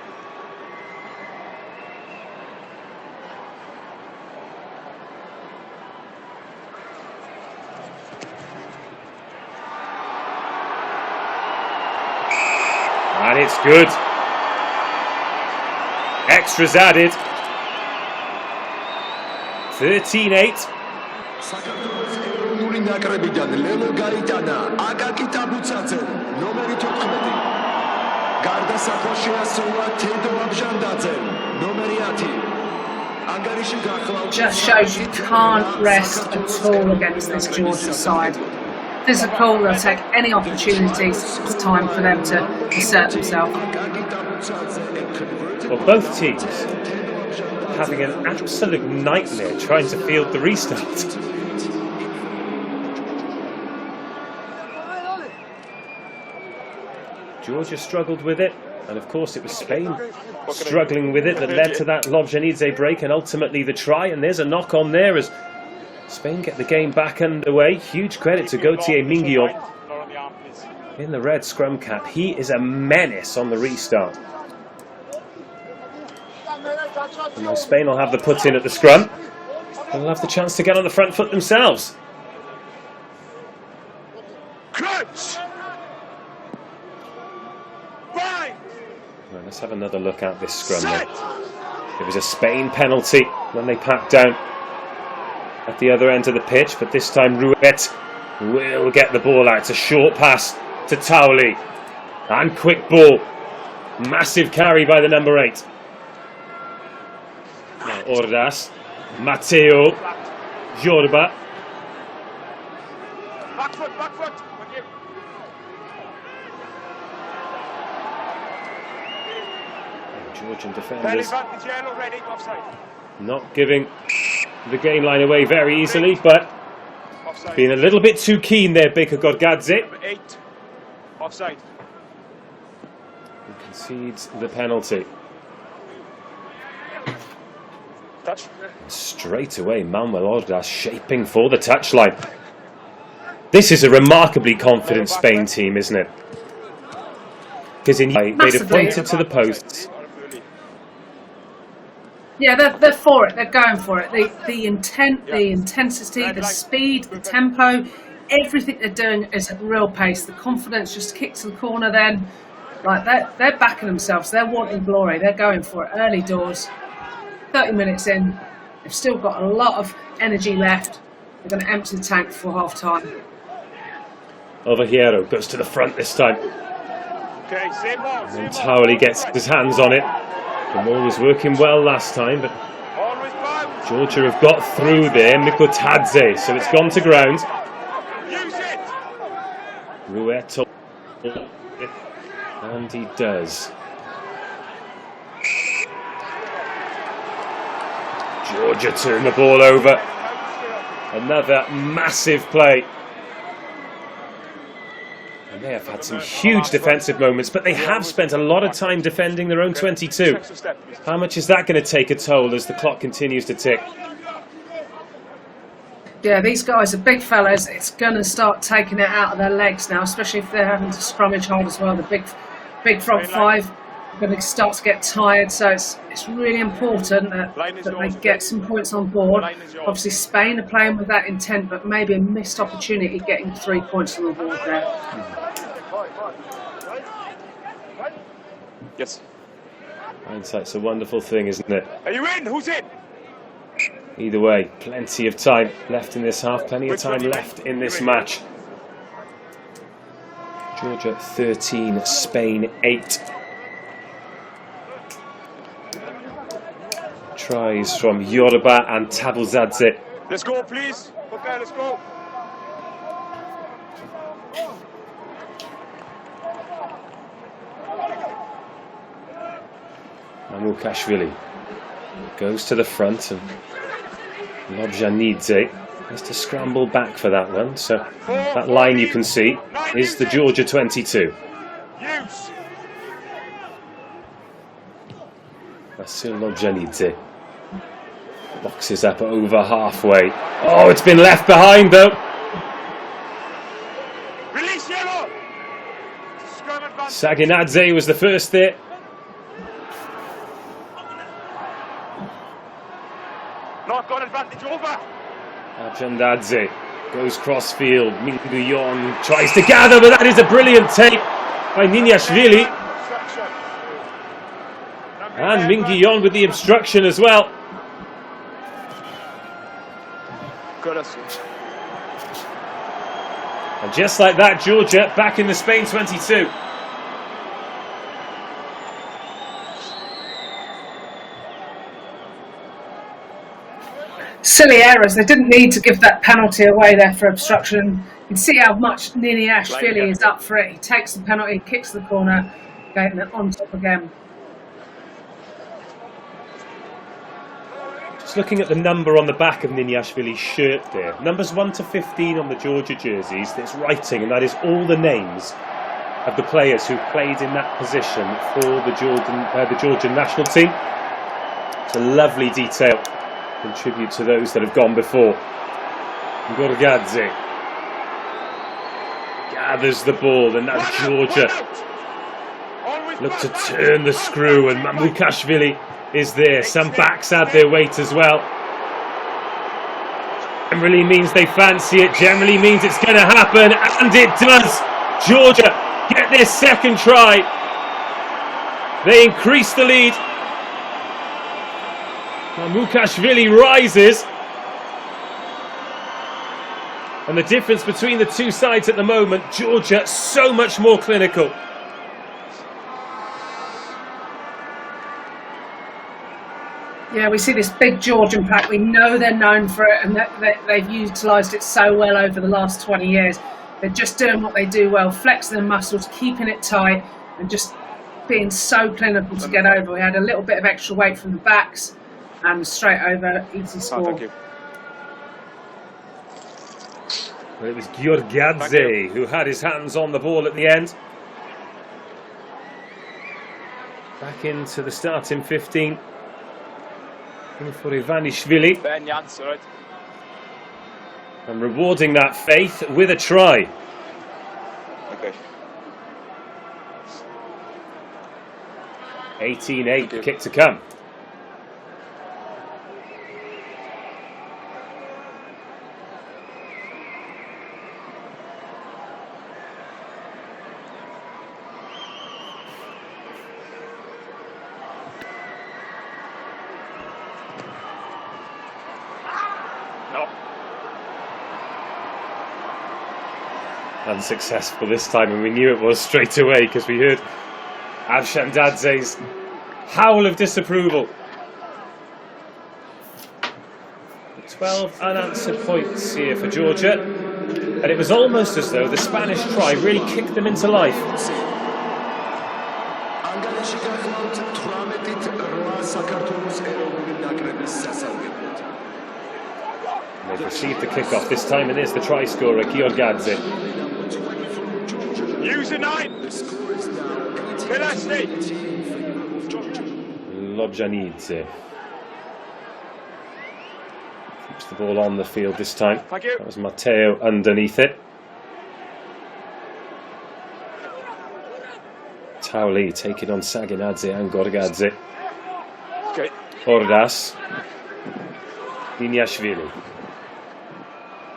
And it's good. Extras added. 13-8. ნაკრებიდან ლელო გაიტანა აკაკი ტაბუცაძე ნომერი 14 გარდასახვა შეასრულა თედო აბჟანდაძე ნომერი 10 ანგარიში გახლავთ Just shows you can't rest at all against this Georgia side. Physical, they'll take any opportunities. It's time for them to assert themselves. Well, both teams having an absolute nightmare trying to field the restart. Georgia struggled with it, and of course it was Spain struggling with it that led to that Lobjanidze break and ultimately the try. And there's a knock on there as Spain get the game back underway. Huge credit to Gauthier Minguillon in the red scrum cap. He is a menace on the restart. And now Spain will have the put in at the scrum. They'll have the chance to get on the front foot themselves. Crunch! Well, let's have another look at this scrum then. It was a Spain penalty when they packed down at the other end of the pitch, but this time Ruet will get the ball out. It's a short pass to Tauli. And quick ball. Massive carry by the number 8. Now Ordaz, Matteo, Jorba. Back foot, back foot. Thank you. Georgian Bell defenders advantage, yellow, ready, offside. not giving the game line away very easily, but Offside. being a little bit too keen there, Baker Godgadze. Number 8. Offside. He concedes the penalty. Touch. Straight away, Manuel Ordaz shaping for the touchline. This is a remarkably confident Spain team, isn't it? Because they'd have Massively. pointed to the posts. Yeah, they're for it. They're going for it. The intent, the intensity, the speed, the tempo, everything they're doing is at real pace. The confidence just kicks to the corner. Then, like they're backing themselves. They're wanting glory. They're going for it. Early doors. 30 minutes in, they've still got a lot of energy left. They're going to empty the tank before half time. Ovejero goes to the front this time. Okay, same ball, same And ball. Tauli gets his hands on it. The ball was working well last time, but Always bounce. Georgia have got through there. Mikotadze, so it's gone to ground. Use it. Rueto, and he does. Georgia turn the ball over. Another massive play. And they have had some huge defensive moments, but they have spent a lot of time defending their own 22. How much is that going to take a toll as the clock continues to tick? Yeah, these guys are big fellas. It's going to start taking it out of their legs now, especially if they're having to scrummage hold as well. The big front five are going to start to get tired. So it's really important that they get some points on board. Obviously, Spain are playing with that intent, but maybe a missed opportunity getting 3 points on the board there. Yes. Hindsight's a wonderful thing, isn't it? Are you in? Who's in? Either way, plenty of time left in this half, plenty of time left in this match. Georgia 13, Spain 8. Tries from Yoruba and Tabuzadze. Let's go, please. Okay, let's go. Mamukashvili goes to the front and Lobjanidze Has to scramble back for that one. So that line you can see is the Georgia 22. Use. Vasil Lobjanidze boxes up over halfway. Oh, it's been left behind though. Release yellow. Scrum advance. Saginadze was the first there. Not got advantage over. Arjandadze goes crossfield. Minguyon tries to gather, but that is a brilliant take by Niniashvili. And Minguyon with the obstruction as well. And just like that, Georgia back in the Spain 22. Silly errors. They didn't need to give that penalty away there for obstruction. You can see how much Niniashvili is up for it. He takes the penalty, kicks the corner, getting it on top again. Just looking at the number on the back of Niniashvili's shirt there. Numbers 1 to 15 on the Georgia jerseys. There's writing, and that is all the names of the players who played in that position for the Georgian national team. It's a lovely detail. Contribute to those that have gone before. Gorgadze gathers the ball, and now Georgia look to turn the screw, and Mamukashvili is there. Some backs add their weight as well. Generally means they fancy it, generally means it's going to happen, and it does. Georgia get their second try. They increase the lead. Mamukashvili rises, and the difference between the two sides at the moment, Georgia so much more clinical. Yeah, we see this big Georgian pack. We know they're known for it, and they've utilised it so well over the last 20 years. They're just doing what they do well, flexing their muscles, keeping it tight, and just being so clinical to get over. We had a little bit of extra weight from the backs, and straight over, easy score. Thank you. Well, it was Giorgadze who had his hands on the ball at the end. Back into the starting 15. For Ivanishvili. Ben Jans, all right. And rewarding that faith with a try. Okay. 18-8, kick to come. Unsuccessful this time, and we knew it was straight away because we heard Avshandadze's howl of disapproval. 12 unanswered points here for Georgia, and it was almost as though the Spanish try really kicked them into life. And they've received the kickoff this time, and there's the try scorer, Giorgadze. Use a 9. Pilasty. Lobjanidze keeps the ball on the field this time. Thank you. That was Matteo underneath it. Tauli taking on Saginadze and Gorgadze. Okay. Ordas. Niniashvili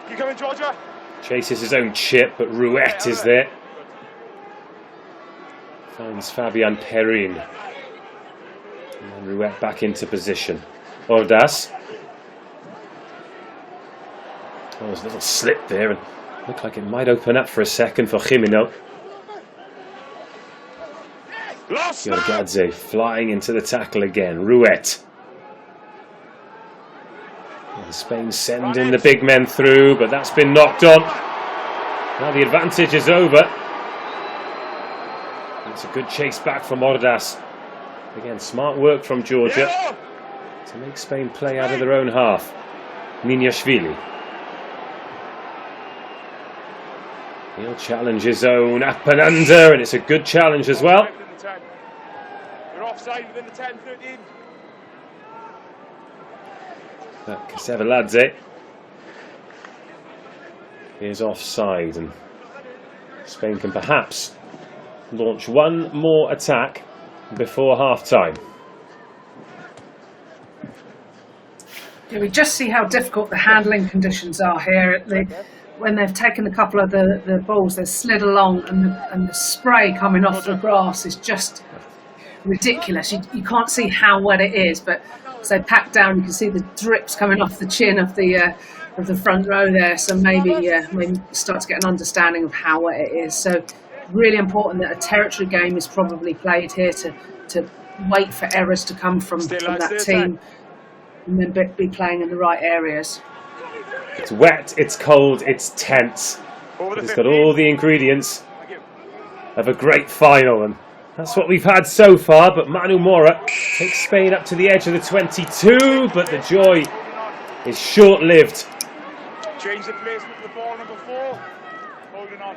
You coming, Georgia? chases his own chip, but Rouette is there. Finds Fabian Perrin. And then Rouette back into position. Ordas. Oh, there's a little slip there, and looked like it might open up for a second for Jimeno. Giorgadze flying into the tackle again. Rouette. And Spain sending the big men through, but that's been knocked on. Now the advantage is over. It's a good chase back from Ordas. Again, smart work from Georgia to make Spain play out of their own half. Niniashvili. He'll challenge his own up and under, and it's a good challenge as well. You're offside within the 10, 13. But Caseveladze is offside, and Spain can perhaps launch one more attack before half-time. Yeah, we just see how difficult the handling conditions are here. When they've taken a couple of the balls, they've slid along, and the spray coming off the grass is just ridiculous. You can't see how wet it is, but as they pack down, you can see the drips coming off the chin of the front row there. So maybe start to get an understanding of how wet it is. So really important that a territory game is probably played here to wait for errors to come from that team, and then be playing in the right areas. It's wet, it's cold, it's tense. But it's got all the ingredients of a great final, and that's what we've had so far. But Manu Mora takes Spain up to the edge of the 22, but the joy is short-lived. Change the placement of the ball, number 4. Holding on.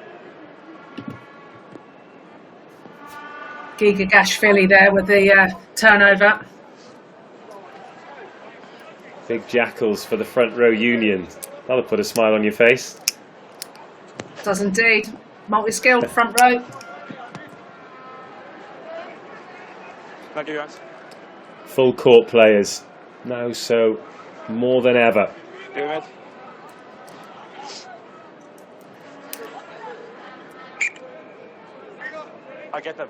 Giga Gashvili there with the turnover. Big jackals for the front row union. That'll put a smile on your face. Does indeed. Multi-skilled front row. Thank you, guys. Full court players, now so more than ever. David. I'll get them.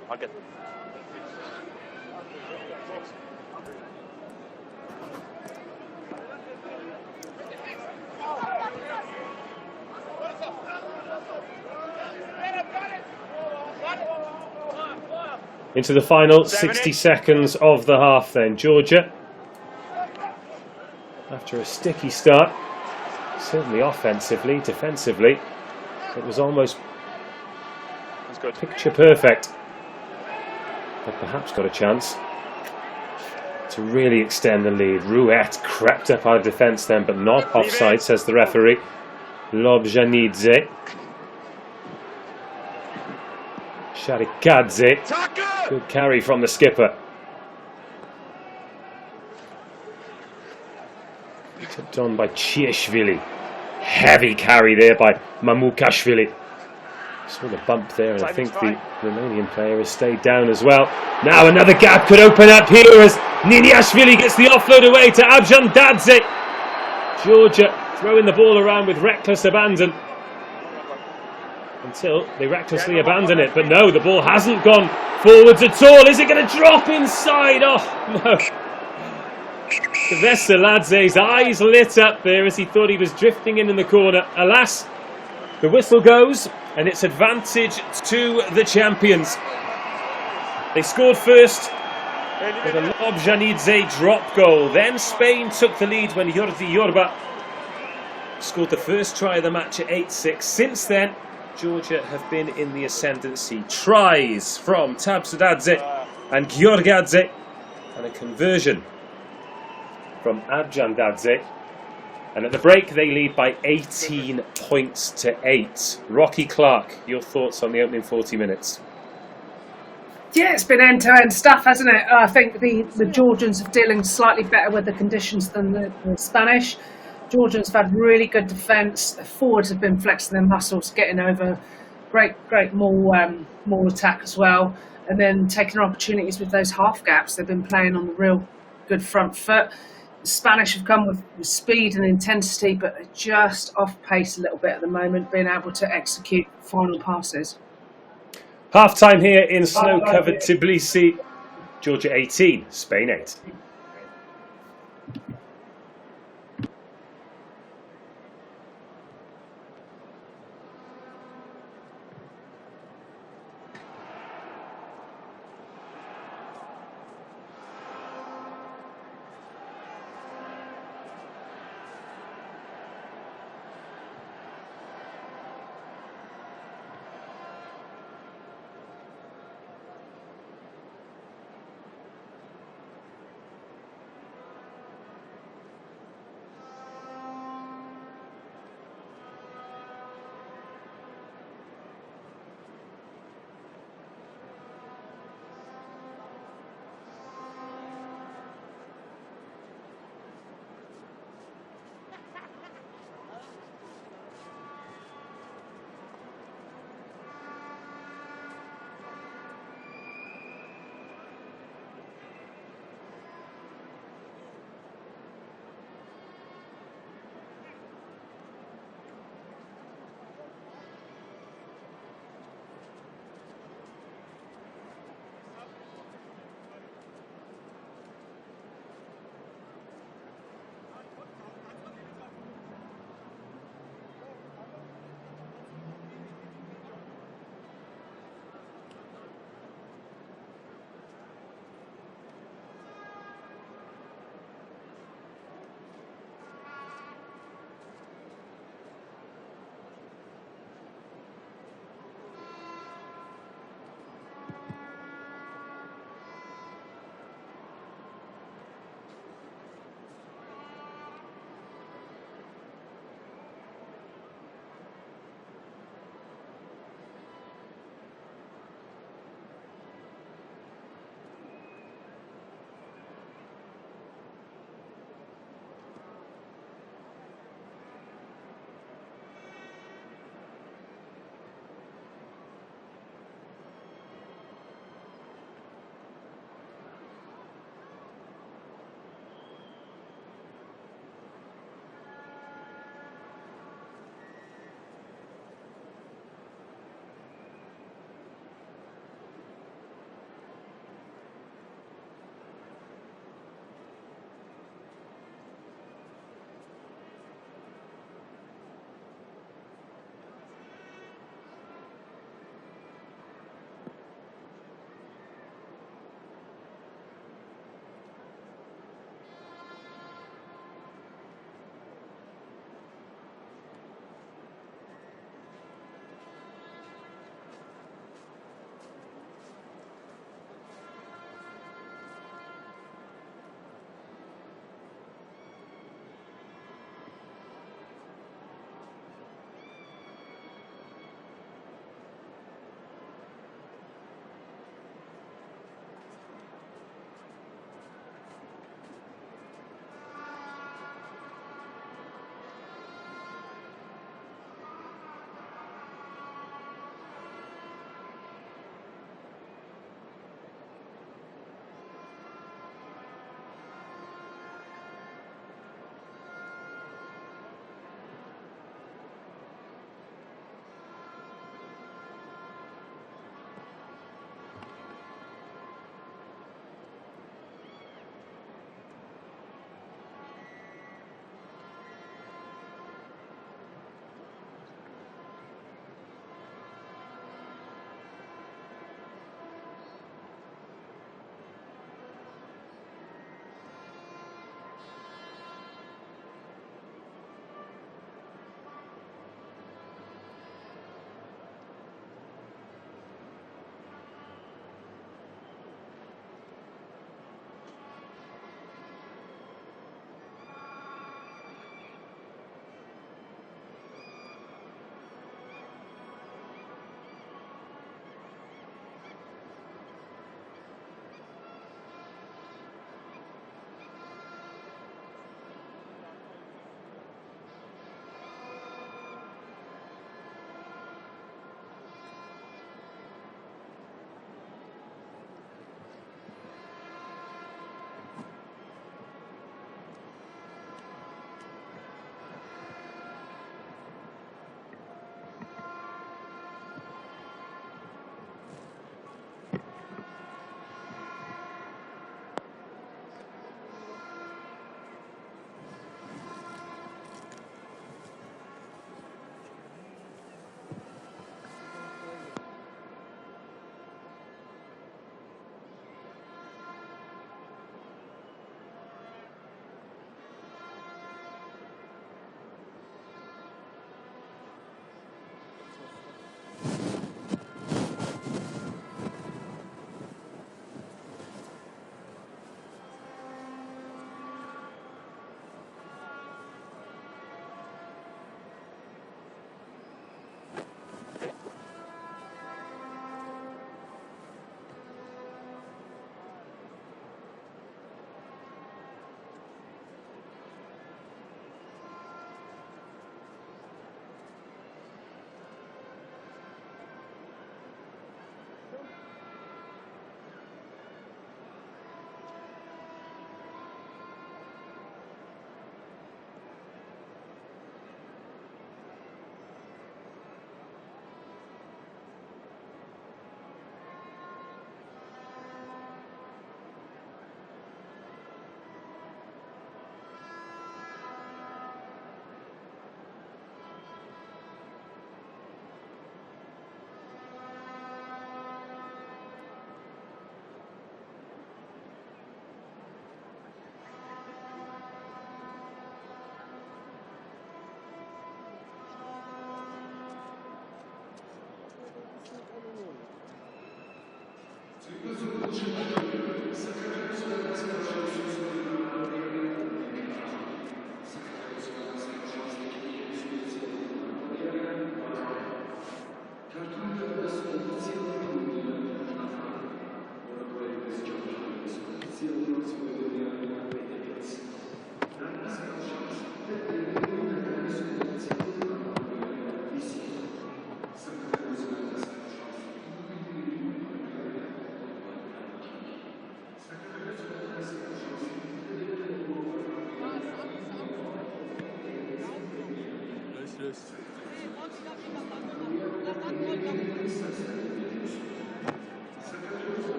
Into the final 60 seconds of the half then. Georgia, after a sticky start, certainly offensively, defensively, it was almost picture perfect. But perhaps got a chance to really extend the lead. Rouet crept up out of defence then, but not offside, says the referee. Lobjanidze. Sharikadze. Good carry from the skipper. Tipped on by Chieshvili. Heavy carry there by Mamukashvili. Saw the bump there, and I think the Romanian player has stayed down as well. Now another gap could open up here as Niniashvili gets the offload away to Abjandadze. Georgia throwing the ball around with reckless abandon until they recklessly abandon it. But no, the ball hasn't gone forwards at all. Is it going to drop inside? Oh, no. Caseveladze's eyes lit up there as he thought he was drifting in the corner. Alas, the whistle goes, and it's advantage to the champions. They scored first with a Lobjanidze drop goal. Then Spain took the lead when Jordi Yorba scored the first try of the match at 8-6. Since then, Georgia have been in the ascendancy. Tries from Tabsudadze and Giorgadze, and a conversion from Abjandadze. And at the break, they lead by 18 points to 8. Rocky Clark, your thoughts on the opening 40 minutes? Yeah, it's been end-to-end stuff, hasn't it? I think the Georgians are dealing slightly better with the conditions than the Spanish. Georgians have had really good defence. The forwards have been flexing their muscles, getting over. Great more attack as well. And then taking opportunities with those half gaps. They've been playing on the real good front foot. The Spanish have come with speed and intensity, but are just off pace a little bit at the moment, being able to execute final passes. Half time here in snow-covered Tbilisi. Georgia 18, Spain 8.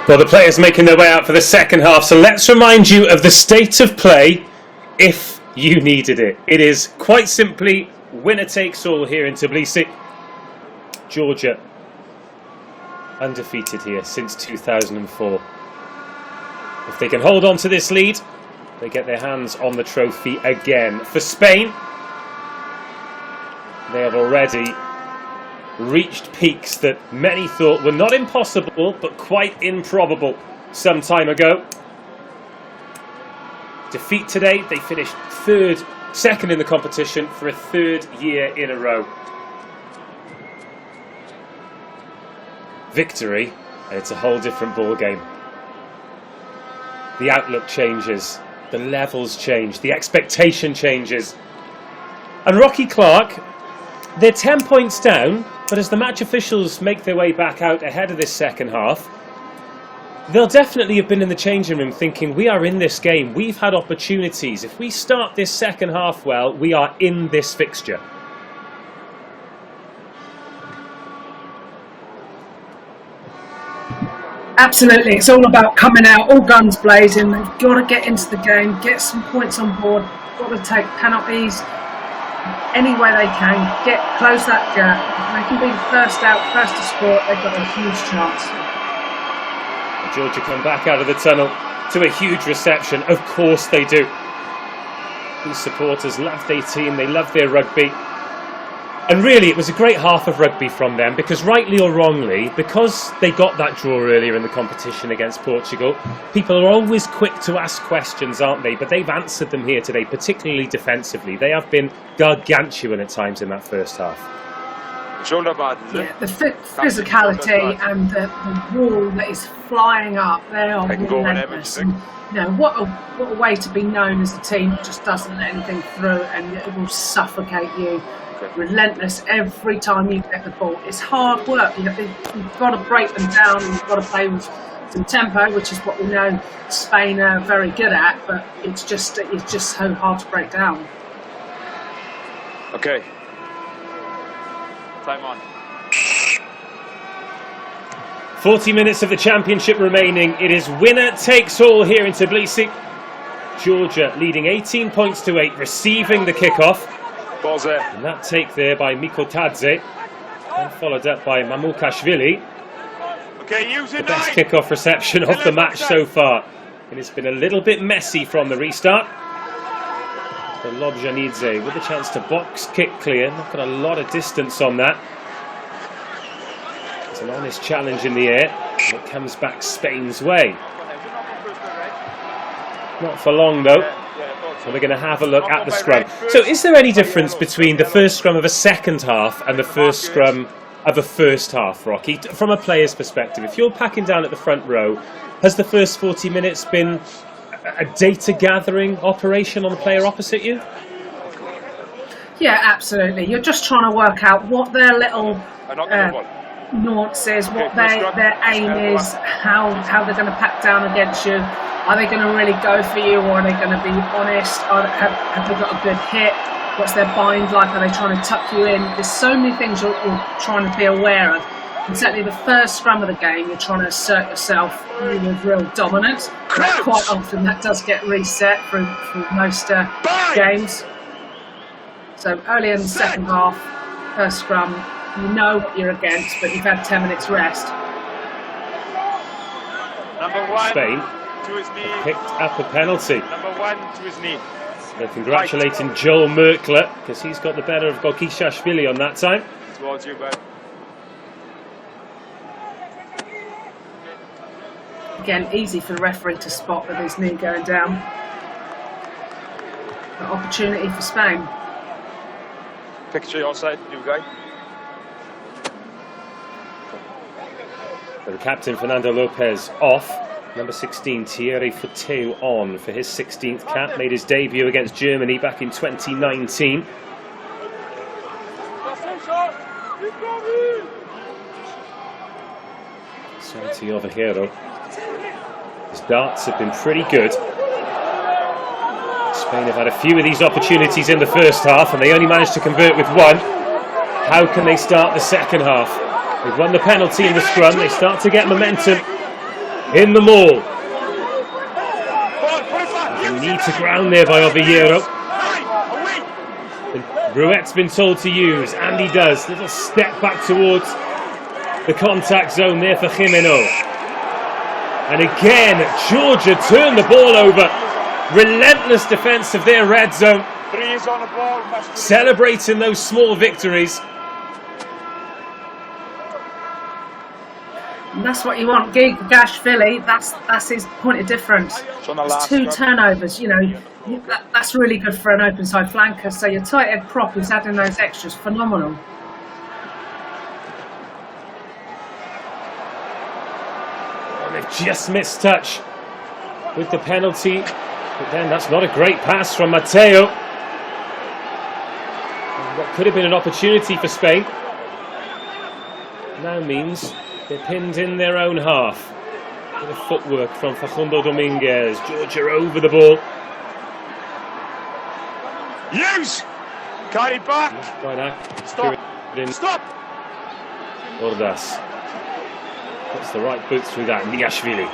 Well, the players making their way out for the second half, so let's remind you of the state of play if you needed it. It is quite simply winner takes all here in Tbilisi. Georgia undefeated here since 2004. If they can hold on to this lead, they get their hands on the trophy again. For Spain, they have already reached peaks that many thought were not impossible, but quite improbable some time ago. Defeat today, they finished second in the competition for a third year in a row. Victory, and it's a whole different ball game. The outlook changes, the levels change, the expectation changes. And Rocky Clark, they're 10 points down, but as the match officials make their way back out ahead of this second half, they'll definitely have been in the changing room thinking, we are in this game, we've had opportunities. If we start this second half well, we are in this fixture. Absolutely, it's all about coming out, all guns blazing. They've got to get into the game, get some points on board, got to take penalties any way they can, close that gap. If they can be first out, first to score, they've got a huge chance. Georgia come back out of the tunnel to a huge reception. Of course they do. These supporters love their team, they love their rugby. And really, it was a great half of rugby from them because rightly or wrongly, because they got that draw earlier in the competition against Portugal, people are always quick to ask questions, aren't they? But they've answered them here today, particularly defensively. They have been gargantuan at times in that first half. Yeah, the physicality and the wall that is flying up, they are relentless. And, you know, what a way to be known as a team that just doesn't let anything through and it will suffocate you. Relentless every time you get the ball. It's hard work. You've got to break them down and you've got to play with some tempo, which is what we know Spain are very good at, but it's just so hard to break down. Okay. Time on. 40 minutes of the championship remaining. It is winner takes all here in Tbilisi. Georgia leading 18 points to 8, receiving the kickoff. Ball's there. And that take there by Mikotadze, and followed up by Mamukashvili. Okay, use it. The best kickoff reception of the match so far. And it's been a little bit messy from the restart. So Lobjanidze with a chance to box kick clear. Not got a lot of distance on that. It's an honest challenge in the air. And it comes back Spain's way. Not for long though. So we're going to have a look at the scrum. So is there any difference between the first scrum of a second half and the first scrum of a first half, Rocky? From a player's perspective, if you're packing down at the front row, has the first 40 minutes been a data gathering operation on the player opposite you? Yeah, absolutely. You're just trying to work out what their little nuances, what their aim is, how they're going to pack down against you. Are they going to really go for you, or are they going to be honest? Have they got a good hit? What's their bind like? Are they trying to tuck you in? There's so many things you're trying to be aware of. And certainly the first scrum of the game, you're trying to assert yourself with real dominance. But quite often that does get reset through most games. So early in the second half, first scrum, you know what you're against, but you've had 10 minutes rest. Number 1. Spain picked up a penalty. Number 1 to his knee. They're congratulating Joel Merkler because he's got the better of Gokishashvili on that time. Towards you, bud. Again, easy for the referee to spot with his knee going down. An opportunity for Spain. Picture your side, you guy. So the captain Fernando Lopez off. Number 16 Thierry Fouteau on for his 16th cap. Made his debut against Germany back in 2019. Santi Ovejero. His darts have been pretty good. Spain have had a few of these opportunities in the first half and they only managed to convert with one. How can they start the second half? They've won the penalty in the scrum. They start to get momentum. in the maul. Ball, put it back. A knee to ground there by Oviedo. Away. Ruet's been told to use, and he does. Little step back towards the contact zone there for Jimeno. And again, Georgia turn the ball over. Relentless defence of their red zone. 3 is on the ball. Celebrating those small victories. And that's what you want. Gigashvili, that's his point of difference. on the It's last 2 scrub. turnovers, you know, that's really good for an open side flanker. So your tight head prop is adding those extras, phenomenal. And they've just missed touch with the penalty. But then that's not a great pass from Mateo. What could have been an opportunity for Spain now means they're pinned in their own half. Bit of footwork from Facundo Dominguez. Georgia over the ball. Use. Carry back. Quite Stop. in Stop. Ordaz. Puts the right boot through that. Niashvili.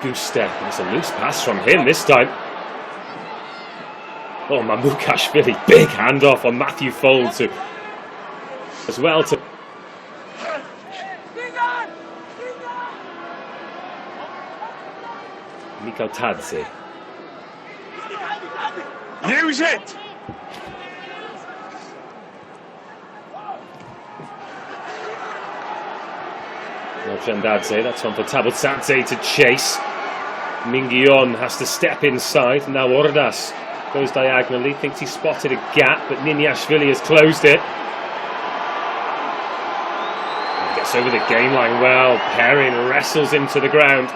Goose step. It's a loose pass from him this time. Oh, Mamukashvili. Big handoff on Matthew Folds as well to Miko Tadze. Use it. Jandadze, that's one for Tabutsadze to chase. Minguion has to step inside. Now Ordaz goes diagonally, thinks he spotted a gap, but Niashvili has closed it. He gets over the game line well. Perrin wrestles him to the ground.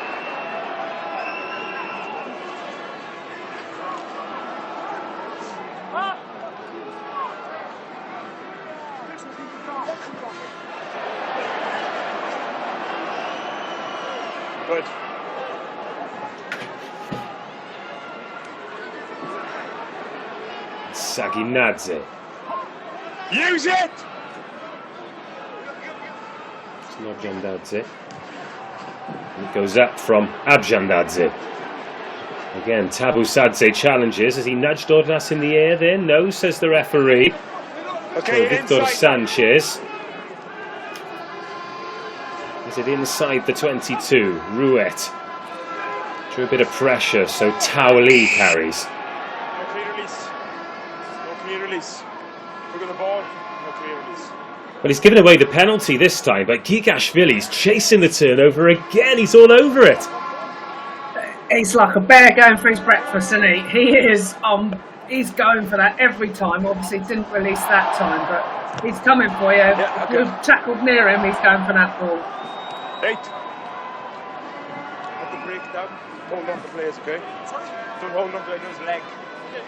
Good. Saginadze. Use it. It's not Jandadze. It goes up from Abjandadze. Again, Tabusadze challenges. Has he nudged Ordaz in the air there? No, says the referee. Okay, Victor inside. Sanchez. Is it inside the 22? Ruet. Drew a bit of pressure, so Tauli carries. No clear release. No clear release. Look at the ball. No clear release. Well, he's given away the penalty this time, but Gigashvili's chasing the turnover again. He's all over it. He's like a bear going for his breakfast, isn't he? He is he's going for that every time. Obviously didn't release that time, but he's coming for you. Yeah, okay. If you've tackled near him, he's going for that ball. 8. Have to break down. Hold on to players, okay? Don't hold on to his leg.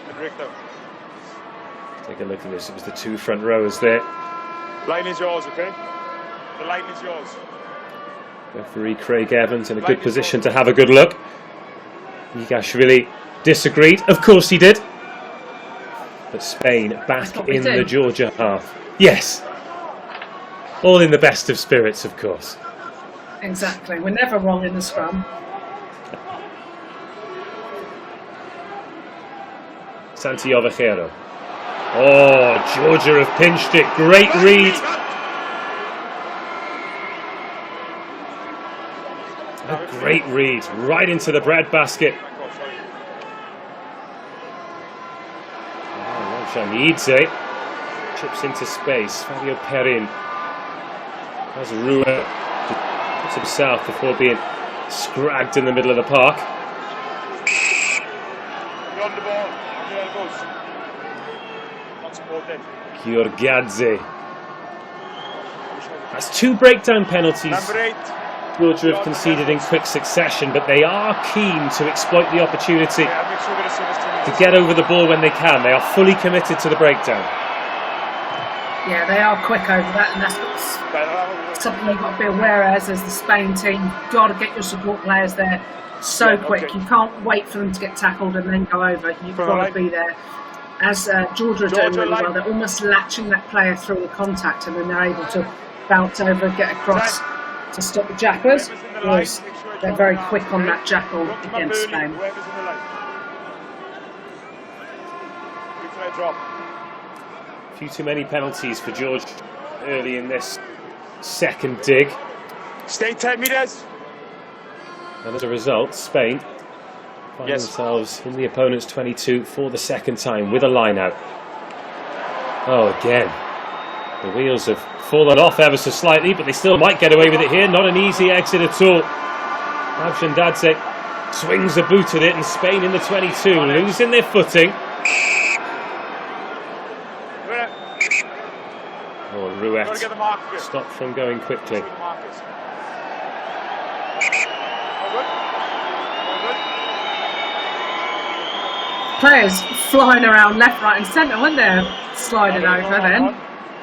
And break down. Take a look at this. It was the 2 front rowers there. Line is yours, okay? The line is yours. Referee Craig Evans in a good position to have a good look. Gigashvili disagreed. Of course he did. But Spain back what we in do. the Georgia half. Yes. All in the best of spirits, of course. Exactly. We're never wrong in the scrum. Santiago Vejero. Oh, Georgia have pinched it. Great read. A great read. Right into the breadbasket. Oh, Shanidze chips into space. Fabio Perrin has Rua. Puts himself before being scragged in the middle of the park. You're on the ball. On your elbows. Not supported. Giorgadze. That's 2 breakdown penalties Number 8. Georgia have conceded in quick succession, but they are keen to exploit the opportunity Yeah, I'll make sure we get a service to get over the ball when they can. They are fully committed to the breakdown. Yeah, they are quick over that, and that's something you've got to be aware as the Spain team. You've got to get your support players there so quick. okay. You can't wait for them to get tackled and then go over. You've got to be there. As Georgia are doing really well, they're almost latching that player through the contact, and then they're able to bounce over, get across. to stop the jacklers, because they're very quick on that jackal against Spain. Whoever's in the line. Replay drop. A few too many penalties for George early in this second dig. Stay 10 meters. And as a result, Spain find Yes. themselves in the opponent's 22 for the second time with a line out. Oh, again. The wheels have fallen off ever so slightly, but they still might get away with it here. Not an easy exit at all. Avshandadze swings a boot at it, and Spain in the 22, losing their footing. Oh, Got to Rouet get the mark again. stopped from going quickly. Markers. All good. All good. Players flying around left, right and centre when they're sliding over then.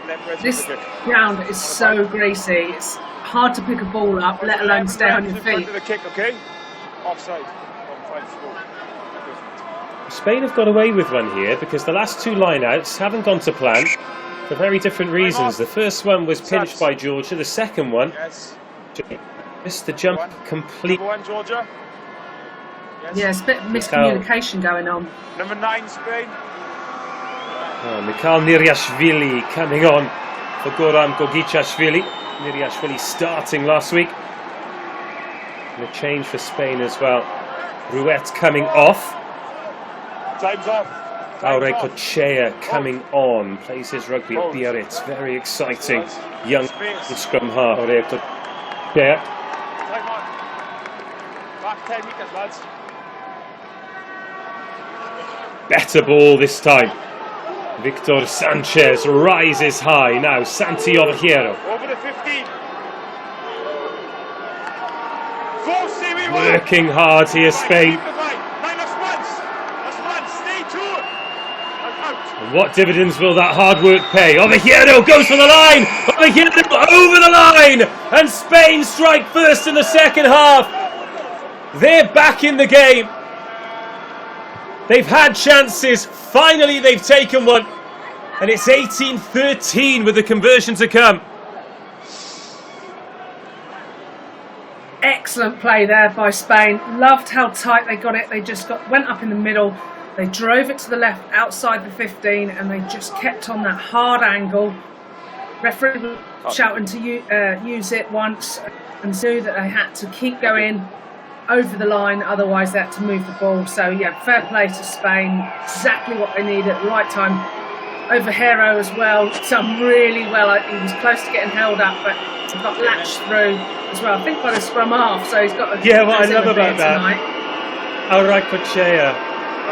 Left, right, This kick. ground is so greasy, it's hard to pick a ball up, let alone stay on your In front feet. of the kick, okay? Offside. From 5 to go. Spain have got away with one here because the last two line-outs haven't gone to plan for very different reasons. The first one was pinched by Georgia, the second one Yes. missed the jump completely. Number 1, Georgia. Yes. Yeah, it's a bit of miscommunication going on. Number 9, Spain. Oh, Mikhail Niriashvili coming on for Goran Gogichashvili. Niriashvili starting last week. And a change for Spain as well. Rouet coming off. Time's off. Aurecochea coming on. Plays his rugby at Biarritz. Very exciting young scrum half. Aurecochea. Time on. Back 10 meters, lads. Better ball this time. Victor Sanchez rises high. Now Santi Ovejero Over the 15. Force, here we working hard here, Spain. And what dividends will that hard work pay? Ovejero goes for the line! Ovejero over the line! And Spain strike first in the second half. They're back in the game. They've had chances. Finally, they've taken one. And it's 18-13 with the conversion to come. Excellent play there by Spain. Loved how tight they got it. They just went up in the middle. They drove it to the left outside the 15 and they just kept on that hard angle. Referee was shouting to use it once and knew that they had to keep going over the line, otherwise they had to move the ball. So yeah, fair play to Spain. Exactly what they needed at the right time. Ovejero as well, done really well. He was close to getting held up, but he got latched through as well. I think by the scrum half, so he's got a Yeah, what I love about that. tonight. Aurecochea,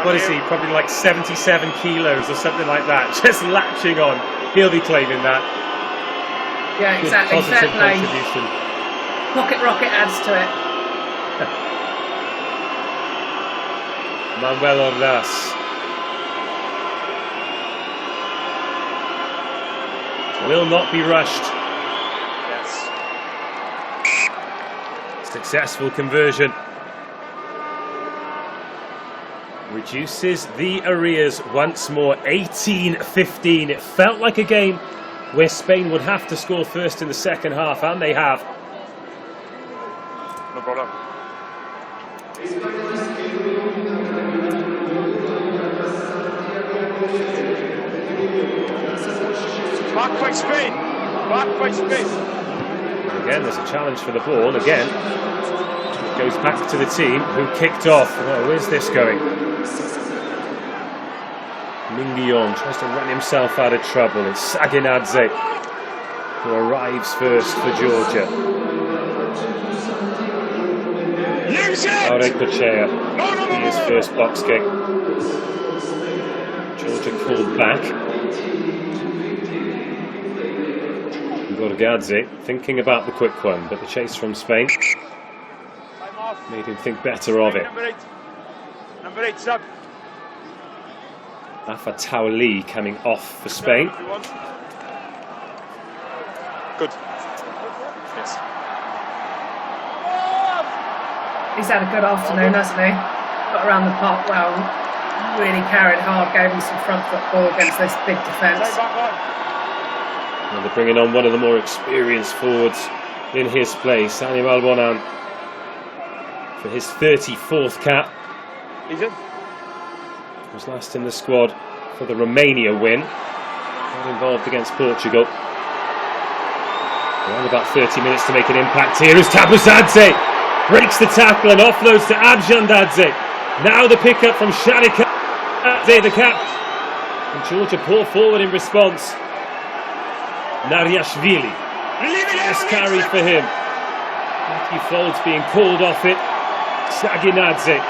what is he? Probably like 77 kilos or something like that. Just latching on. He'll be claiming that. Yeah, Good exactly. Fair positive play. contribution. Pocket rocket adds to it. Manuel Ordaz. Will not be rushed. Yes. Successful conversion. Reduces the arrears once more. 18-15. It felt like a game where Spain would have to score first in the second half, and they have. No problem. Back by Spain. Back by Spain. Again, there's a challenge for the ball. Again, it goes back to the team who kicked off. Oh, where's this going? Minguillon tries to run himself out of trouble. It's Saginadze who arrives first for Georgia. Aurecochea, his first box kick. Georgia called back. Gorgadze thinking about the quick one, but the chase from Spain made him think better of it. Number 8, sub. Afa Tauli coming off for Spain. Good. Yes. He's had a good afternoon, hasn't he? Got around the park well, really carried hard, gave him some front foot ball against this big defence. Back on. Well, they're bringing on one of the more experienced forwards in his place. Animal Bonan for his 34th cap. Easy. Was last in the squad for the Romania win. Not involved against Portugal. Around about 30 minutes to make an impact here as Tabuzadze breaks the tackle and offloads to Abjandadze. Now the pickup from Sharikadze, the cap. And Georgia pour forward in response. Nariashvili. Nice carry for him. Matthew Folds being called off it. Saginadze.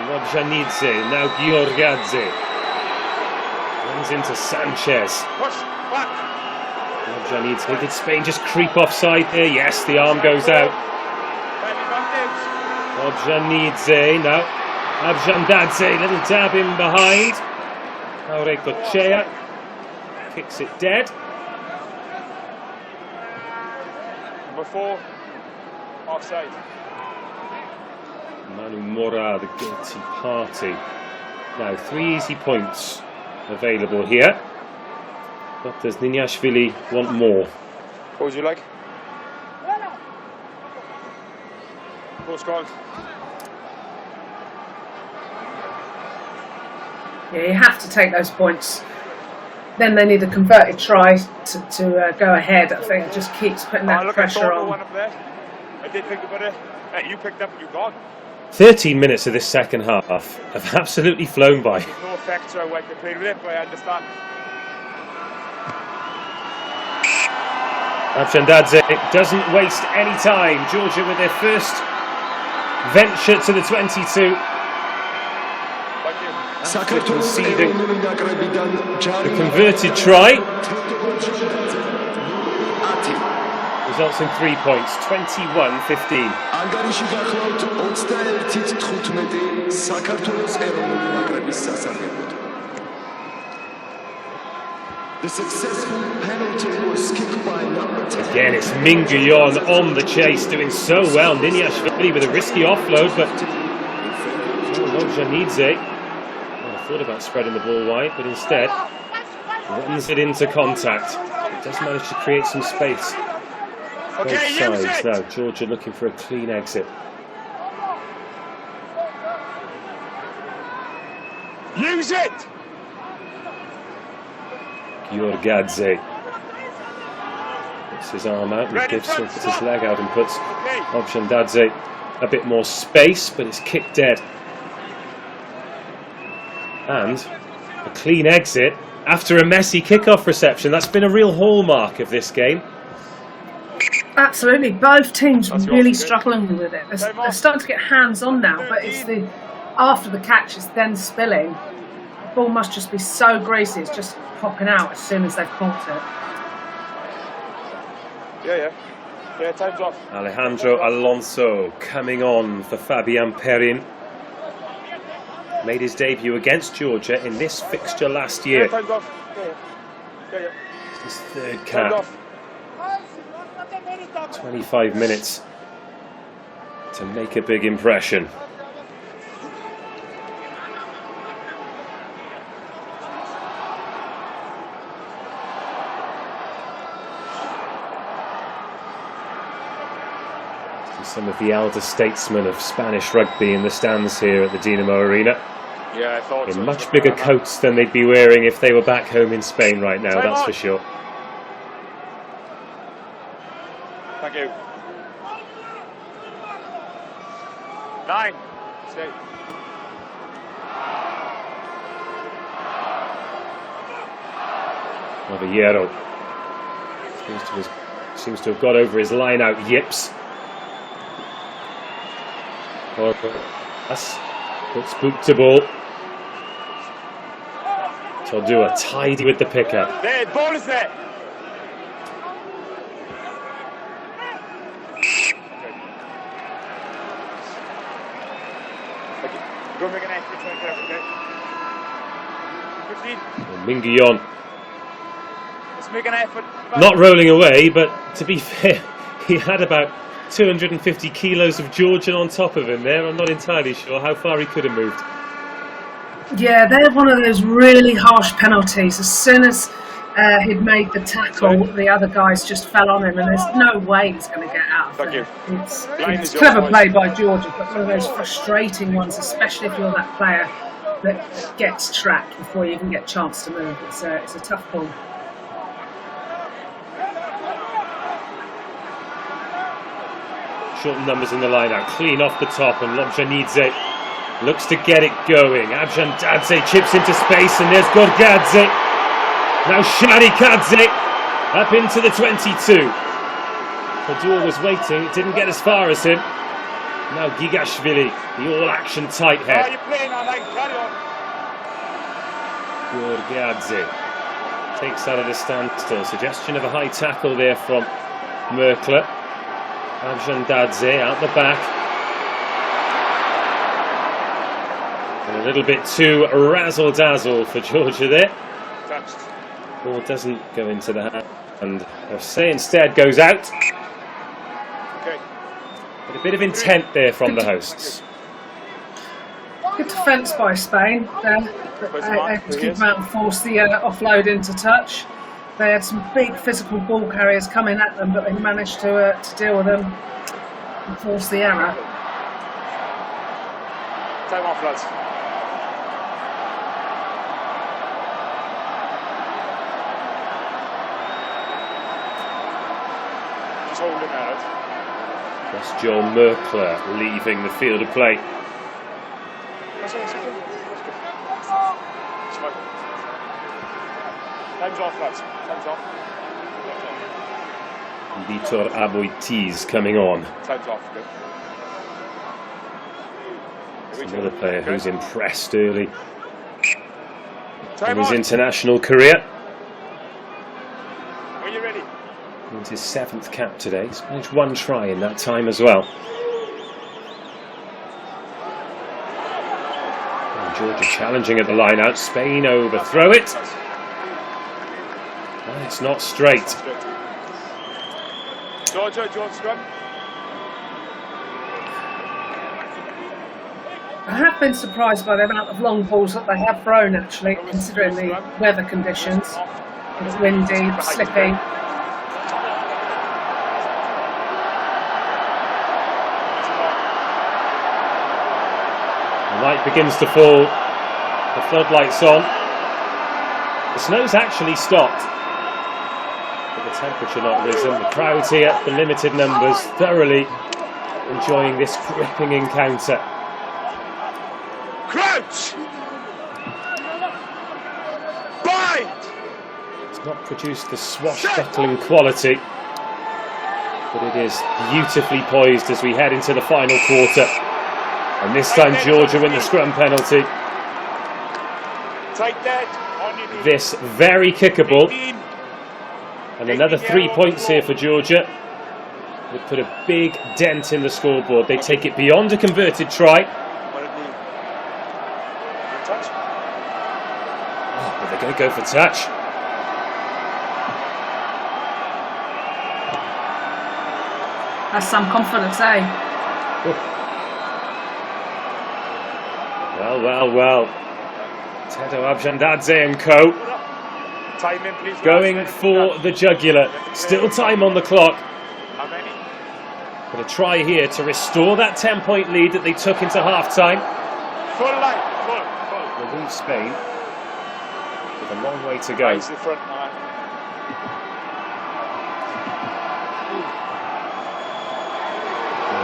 Rodjanidze, now Giorgadze. Runs into Sanchez. Push back. Rodjanidze, did Spain just creep offside there? Yes, the arm goes out. Rodjanidze, now Abjandadze, little dab in behind. Aurecochea kicks it dead. Number 4, offside. Manu Mora, the guilty party. Now 3 easy points available here. But does Niniashvili want more? What would you like? Goal scored. Yeah, you have to take those points. Then they need a converted try to go ahead. I think it just keeps putting that pressure on. One up there. I did think about it. You picked up and you gone. 13 minutes of this second half have absolutely flown by. There's no effect, so I went to play with it, but I understand. Abjandadze doesn't waste any time. Georgia with their first venture to the 22. Thank you. After conceding the converted try. Results in 3 points, 21-15. ანგარიში გახლავთ 21-15 საქართველოს ეროვნული ნაკრების სასარგებლოდ. The successful penalty was kicked by number 10. Again, it's Minguillon on the chase, doing so well. Niniashvili with a risky offload, but Rodjanidze, I thought about spreading the ball wide, but instead runs it into contact. It does manage to create some space. Both sides now. Georgia looking for a clean exit. Use it! Giorgadze puts his arm out and Gibson puts his leg out and puts Abjandadze a bit more space, but it's kicked dead. And a clean exit after a messy kickoff reception. That's been a real hallmark of this game. Absolutely, both teams really struggling with it. They're starting to get hands on now, but it's the after the catch is then spilling. The ball must just be so greasy, it's just popping out as soon as they've caught it. Yeah, time's off. Alejandro Alonso coming on for Fabian Perin. Made his debut against Georgia in this fixture last year. Yeah, time's off. Yeah. It's his third cap. 25 minutes to make a big impression. Some of the elder statesmen of Spanish rugby in the stands here at the Dinamo Arena. Yeah, I thought in much bigger coats than they'd be wearing if they were back home in Spain right now, that's for sure. Thank you. 9. Stay. Novillero seems to have got over his line out yips. Puts boot to ball. Todua tidy with the pickup. There, ball is there. Go make an effort, okay? 15. Minguillon. Let's make an effort. Not rolling away, but to be fair, he had about 250 kilos of Georgian on top of him there. I'm not entirely sure how far he could have moved. Yeah, they're one of those really harsh penalties. As soon as he'd made the tackle, the other guys just fell on him, and there's no way he's going to get out of Thank there. you. It's clever play by Georgia, but one of those frustrating ones, especially if you're that player that gets tracked before you even get a chance to move. It's a tough ball. Short numbers in the line-out, clean off the top, and Lobjanidze looks to get it going. Abjandadze chips into space, and there's Gorgadze. Now Sharikadze up into the 22. Padur was waiting, didn't get as far as him. Now Gigashvili, the all-action tight How head. are you playing on? Carry on. Gorgadze takes out of the standstill. Suggestion of a high tackle there from Merkler. Abjandadze out the back. And a little bit too razzle-dazzle for Georgia there. Touched. Ball doesn't go into the hand. And Say instead goes out. Okay. But a bit of intent there from the hosts. Good defence by Spain there. Able to keep them out and force the offload into touch. They had some big physical ball carriers coming at them, but they managed to deal with them and force the error. Time off, lads. Just hold it now, right? That's Joel Merkler leaving the field of play. That's okay. It's fine. Time's off, lads. Time's off. Vitor Aboitiz coming on. Time's off. Good. Another player who's impressed early in Time his on. international career. When you're ready. It's his 7th cap today. He's managed 1 try in that time as well. And Georgia challenging at the line out. Spain overthrow it. And it's not straight. Georgia, do you want scrum? I have been surprised by the amount of long balls that they have thrown, actually, considering the weather conditions. It's windy, slippy. The light begins to fall. The floodlights on. The snow's actually stopped. But the temperature not risen. The crowds here, the limited numbers, thoroughly enjoying this gripping encounter. Crouch! Bind! It's not produced the swashbuckling quality, but it is beautifully poised as we head into the final quarter. And this time Georgia win the scrum penalty. Take that on your knee. This very kickable. And another 3 points here for Georgia would put a big dent in the scoreboard. They take it beyond a converted try. Touch. Oh, but they're going to go for touch. That's some confidence, eh? Well. Tedo Abjandadze and co. Time in, please. Going for the jugular. Still time on the clock. How many? But a try here to restore that 10-point lead that they took into half-time. Full line. Full. Will leave Spain with a long way to go. Raise the front line.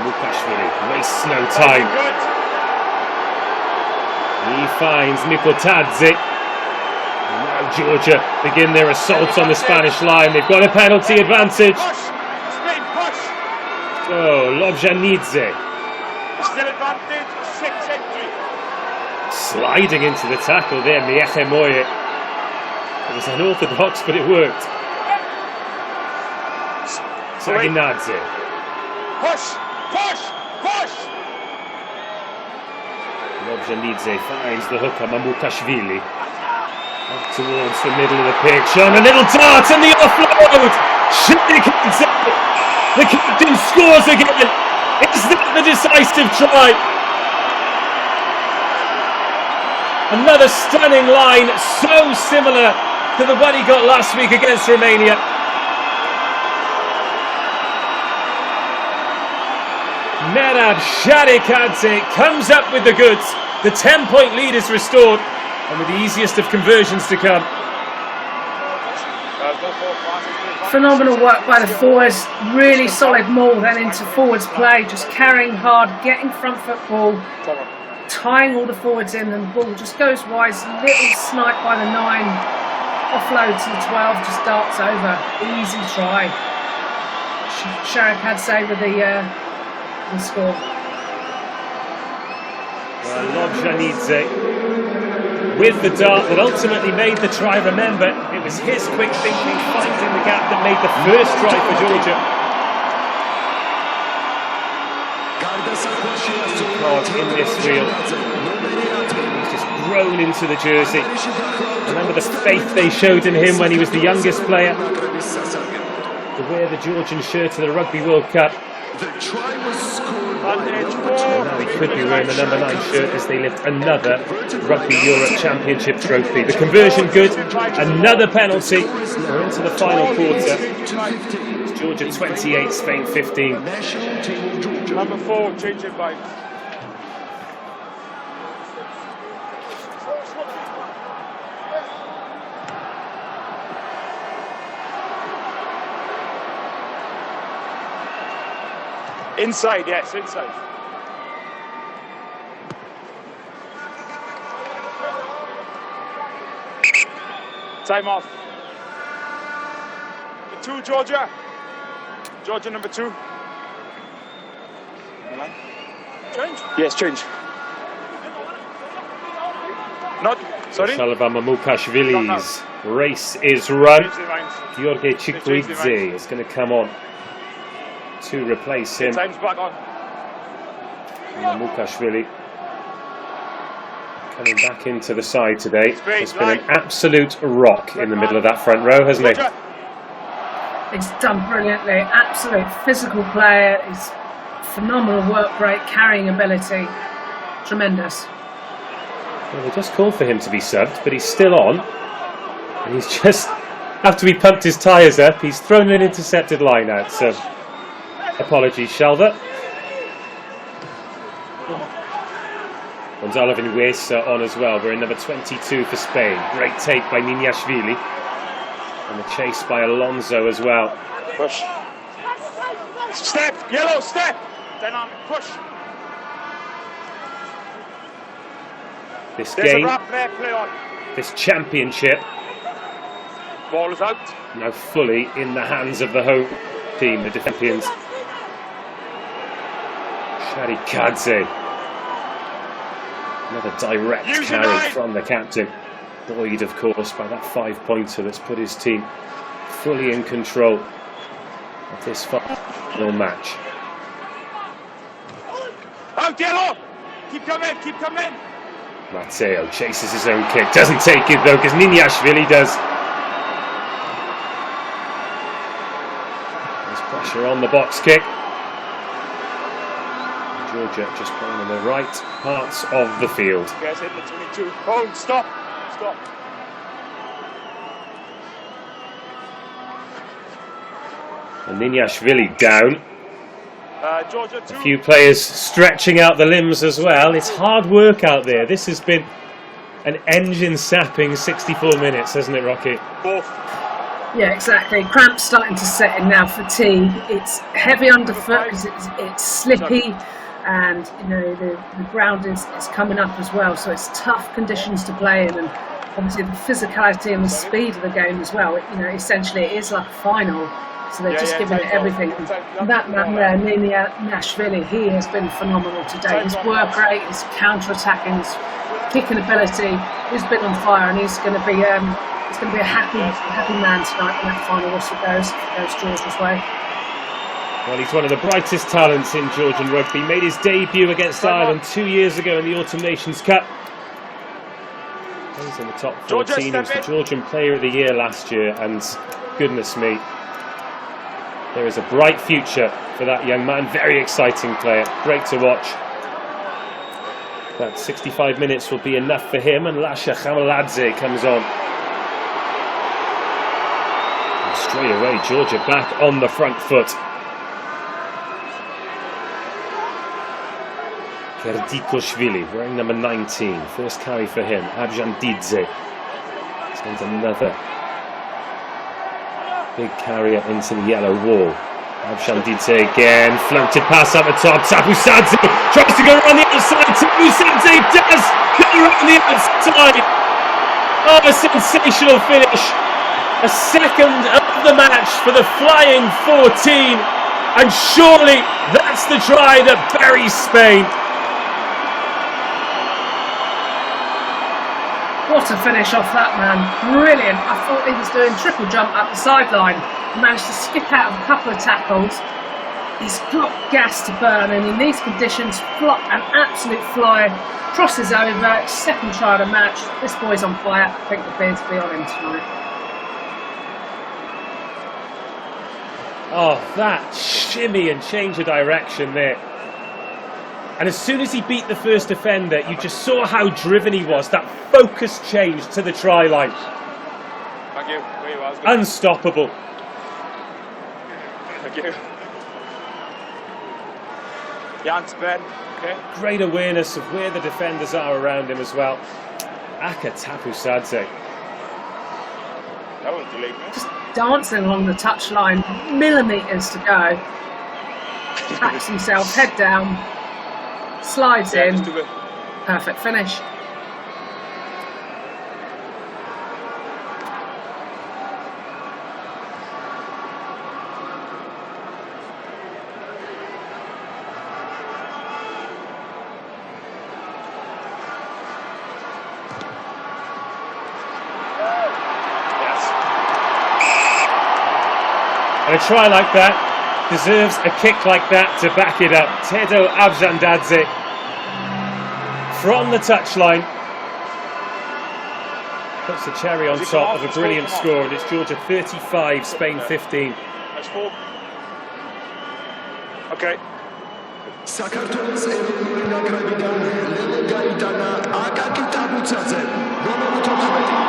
Lukashvili wastes no time. Good. He finds Mikotadze. And now Georgia begin their assault on the Spanish line. They've got a penalty advantage. Push. Spain, push. Oh, Lobjanidze Still advantage. 6 entry. sliding into the tackle there. Miechemoye. It was unorthodox, but it worked. Saginadze. Push. Lobjanidze finds the hooker, Mamukashvili. Up towards the middle of the pitch, and a little dart and the offload! Sharikadze! The captain scores again! Is that the decisive try? Another stunning line, so similar to the one he got last week against Romania. Nenad Shadikadze comes up with the goods. The 10-point lead is restored, and with the easiest of conversions to come. Phenomenal work by the forwards, really solid maul then into forwards play, just carrying hard, getting front foot ball, tying all the forwards in, and the ball just goes wide. Little snipe by the 9, offload to the 12, just darts over. Easy try. Shadikadze with the score. Well, Lobjanidze with the dart that ultimately made the try. Remember, it was his quick thinking, finding the gap that made the first try for Georgia. In this reel, he's just grown into the jersey. Remember the faith they showed in him when he was the youngest player to wear the Georgian shirt to the Rugby World Cup. And now he could be wearing the number 9 shirt as they lift another Rugby Europe Championship trophy. The conversion good, another penalty. We're into the final quarter. It's Georgia 28, Spain 15. Number 4, change it by. Inside, yes, inside. Time off. Number 2, Georgia. Georgia, number 2. Change? Yes, change. Not, sorry? Shalva Mamukashvili's race is run. George Chikridze is going to come on to replace him. Time's back on. Mamukashvili coming back into the side today. He's been an absolute rock in the middle of that front row, hasn't he? He's done brilliantly. Absolute physical player. He's phenomenal work rate, carrying ability. Tremendous. Well, they just called for him to be subbed, but he's still on. And he's just, after he pumped his tyres up, he's thrown an intercepted line out. So, apologies, Shalva. Gonzalo Vinuesa on as well. We're in number 22 for Spain. Great take by Niniashvili. And the chase by Alonso as well. Push. Step, yellow, step. Then on, push. This There's game, a wrap there, play on. this championship, Ball is out. now fully in the hands of the home team, the Defensians. Shadikadze. Another direct carry from the captain. Buoyed, of course, by that 5-pointer that's put his team fully in control of this final match. Out, yellow! Keep coming, keep coming! Matteo chases his own kick. Doesn't take it though, because Niniashvili does. There's pressure on the box kick. Georgia just playing in the right parts of the field. Guys, hit the 22. Hold, stop, stop. And Niniashvili down. Georgia, 2. A few players stretching out the limbs as well. It's hard work out there. This has been an engine-sapping 64 minutes, hasn't it, Rocky? Both. Yeah, exactly. Cramps starting to set in now. Fatigue. It's heavy underfoot because it's slippy, and you know the ground is coming up as well. So it's tough conditions to play in, and obviously the physicality and the speed of the game as well. You know, essentially it is like a final. So they're just giving it everything. And that man there, Niniashvili, he has been phenomenal today. His work rate, his counter-attacking, his kicking ability, he's been on fire, and he's going to be a happy man tonight when that final whistle goes Georgia's way. Well, he's one of the brightest talents in Georgian rugby. Made his debut against Ireland 2 years ago in the Autumn Nations Cup. He's in the top 14. He was the Georgian Player of the Year last year, and goodness me, there is a bright future for that young man. Very exciting player. Great to watch. That 65 minutes will be enough for him, and Lasha Khamaladze comes on. Straight away, Georgia back on the front foot. Kerdikoshvili, wearing number 19. First carry for him. Abjandidze. Sends another big carrier into the yellow wall. Abjandidze again. Floated pass up the top. Tapusadze tries to go around the outside. Tapusadze does go around the outside. Oh, a sensational finish. A second of the match for the Flying 14. And surely that's the try that buries Spain. What a finish off that man. Brilliant. I thought he was doing triple jump up the sideline. He managed to skip out of a couple of tackles. He's got gas to burn, and in these conditions, an absolute flyer. Crosses over, second try of the match. This boy's on fire. I think the beers will be on him tonight. Oh, that shimmy and change of direction there. And as soon as he beat the first defender, you just saw how driven he was. That focus change to the try line. Thank you. Where you are, good. Unstoppable. Thank you. Jans, Ben. Okay. Great awareness of where the defenders are around him as well. Aka Tapusadze. That was delayed, man. Just dancing along the touchline, millimetres to go. Taps himself, head down, slides in. Just do it. Perfect finish. And a try like that deserves a kick like that to back it up. Tedo Abjandadze from the touchline puts the cherry on top of a brilliant score, and it's Georgia 35, Spain 15. That's 4. Okay. საქართველოს ეროვნული ნაკრებიდან ლელო გაიტანა აკაკი ტაბუცაძე, ნომერი 14.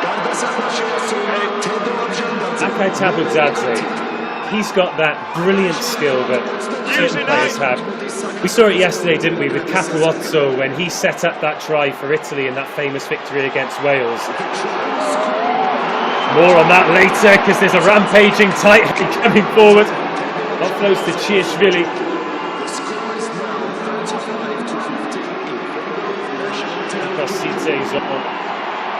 გარდასახმაში ასრულა თედო აბჟანდაძე. Akai Tabudzadze, he's got that brilliant skill that certain players have. We saw it yesterday, didn't we, with Capuozzo when he set up that try for Italy in that famous victory against Wales. More on that later, because there's a rampaging tight head coming forward. Offloads to Chiashvili. Kossidze's on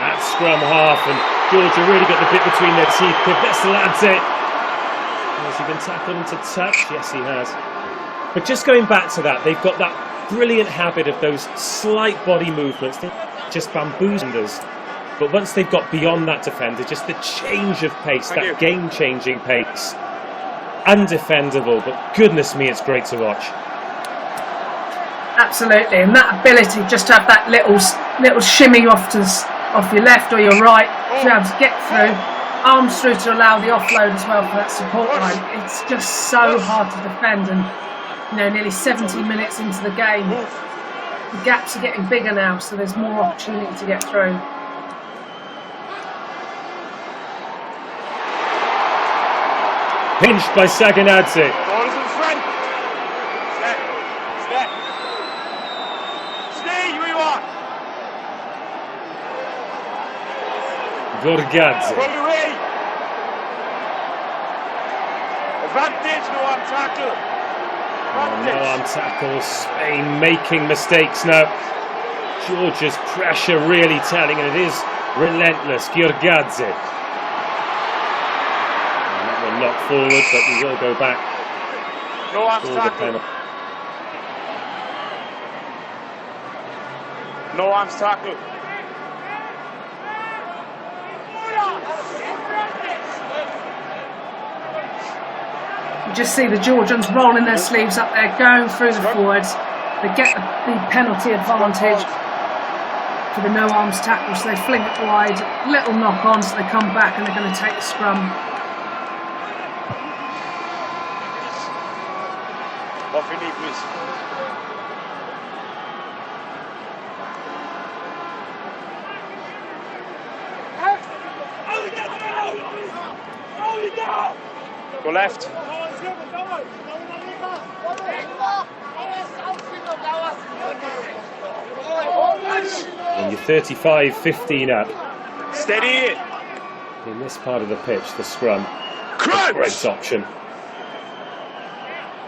at scrum half, and Georgia really got the bit between their teeth. Kveseladze. Has he been tackled into touch? Yes, he has. But just going back to that, they've got that brilliant habit of those slight body movements. They just bamboozlers. But once they've got beyond that defender, just the change of pace, that game-changing pace. Undefendable, but goodness me, it's great to watch. Absolutely, and that ability just to have that little shimmy off your left or your right to be able to get through, arms through to allow the offload as well for that support line. It's just so hard to defend, and nearly 70 minutes into the game, the gaps are getting bigger now, so there's more opportunity to get through. Pinched by Saganadze. Ball is in front. Step. Step. Stay where you are. Gorgadze. Pull away. Advantage, no arm tackle. No arm tackle. Spain making mistakes now. Georgia's pressure really telling, and it is relentless. Gorgadze. Knock forward, but we will go back. No arms tackle. No arms tackle. You just see the Georgians rolling their sleeves up there, going through the forwards. They get the penalty advantage for the no arms tackle, so they fling it wide. Little knock on, so they come back and they're going to take the scrum. Off your knee, please. Go left. And you're 35-15 up. Steady. In this part of the pitch, the scrum. Crouch. A great option.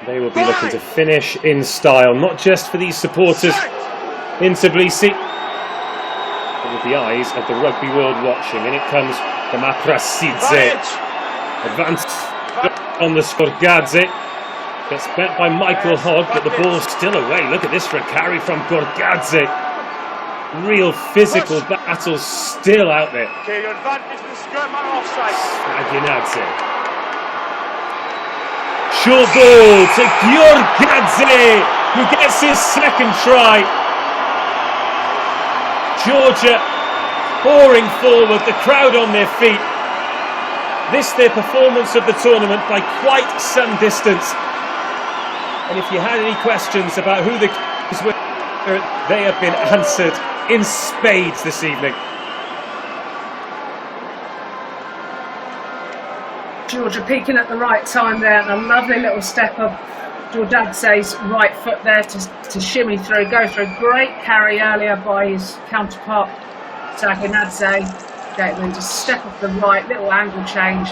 They will be looking to finish in style, not just for these supporters in Tbilisi, but with the eyes of the rugby world watching. And it comes from Aprassidze. Advanced on the Skorgadze. Gets met by Michael Hogg, but the ball's still away. Look at this for a carry from Gorgadze. Real physical battle still out there. Okay, your advantage to the scrum and offside. Aginadze. Short ball to Gorgadze, who gets his second try. Georgia pouring forward, the crowd on their feet. This their performance of the tournament by quite some distance. And if you had any questions about who the keepers were, they have been answered in spades this evening. Georgia peaking at the right time there, and a lovely little step of Gorgadze's right foot there to shimmy through, go through. Great carry earlier by his counterpart, Aginadze. Okay, then just step off the right, little angle change,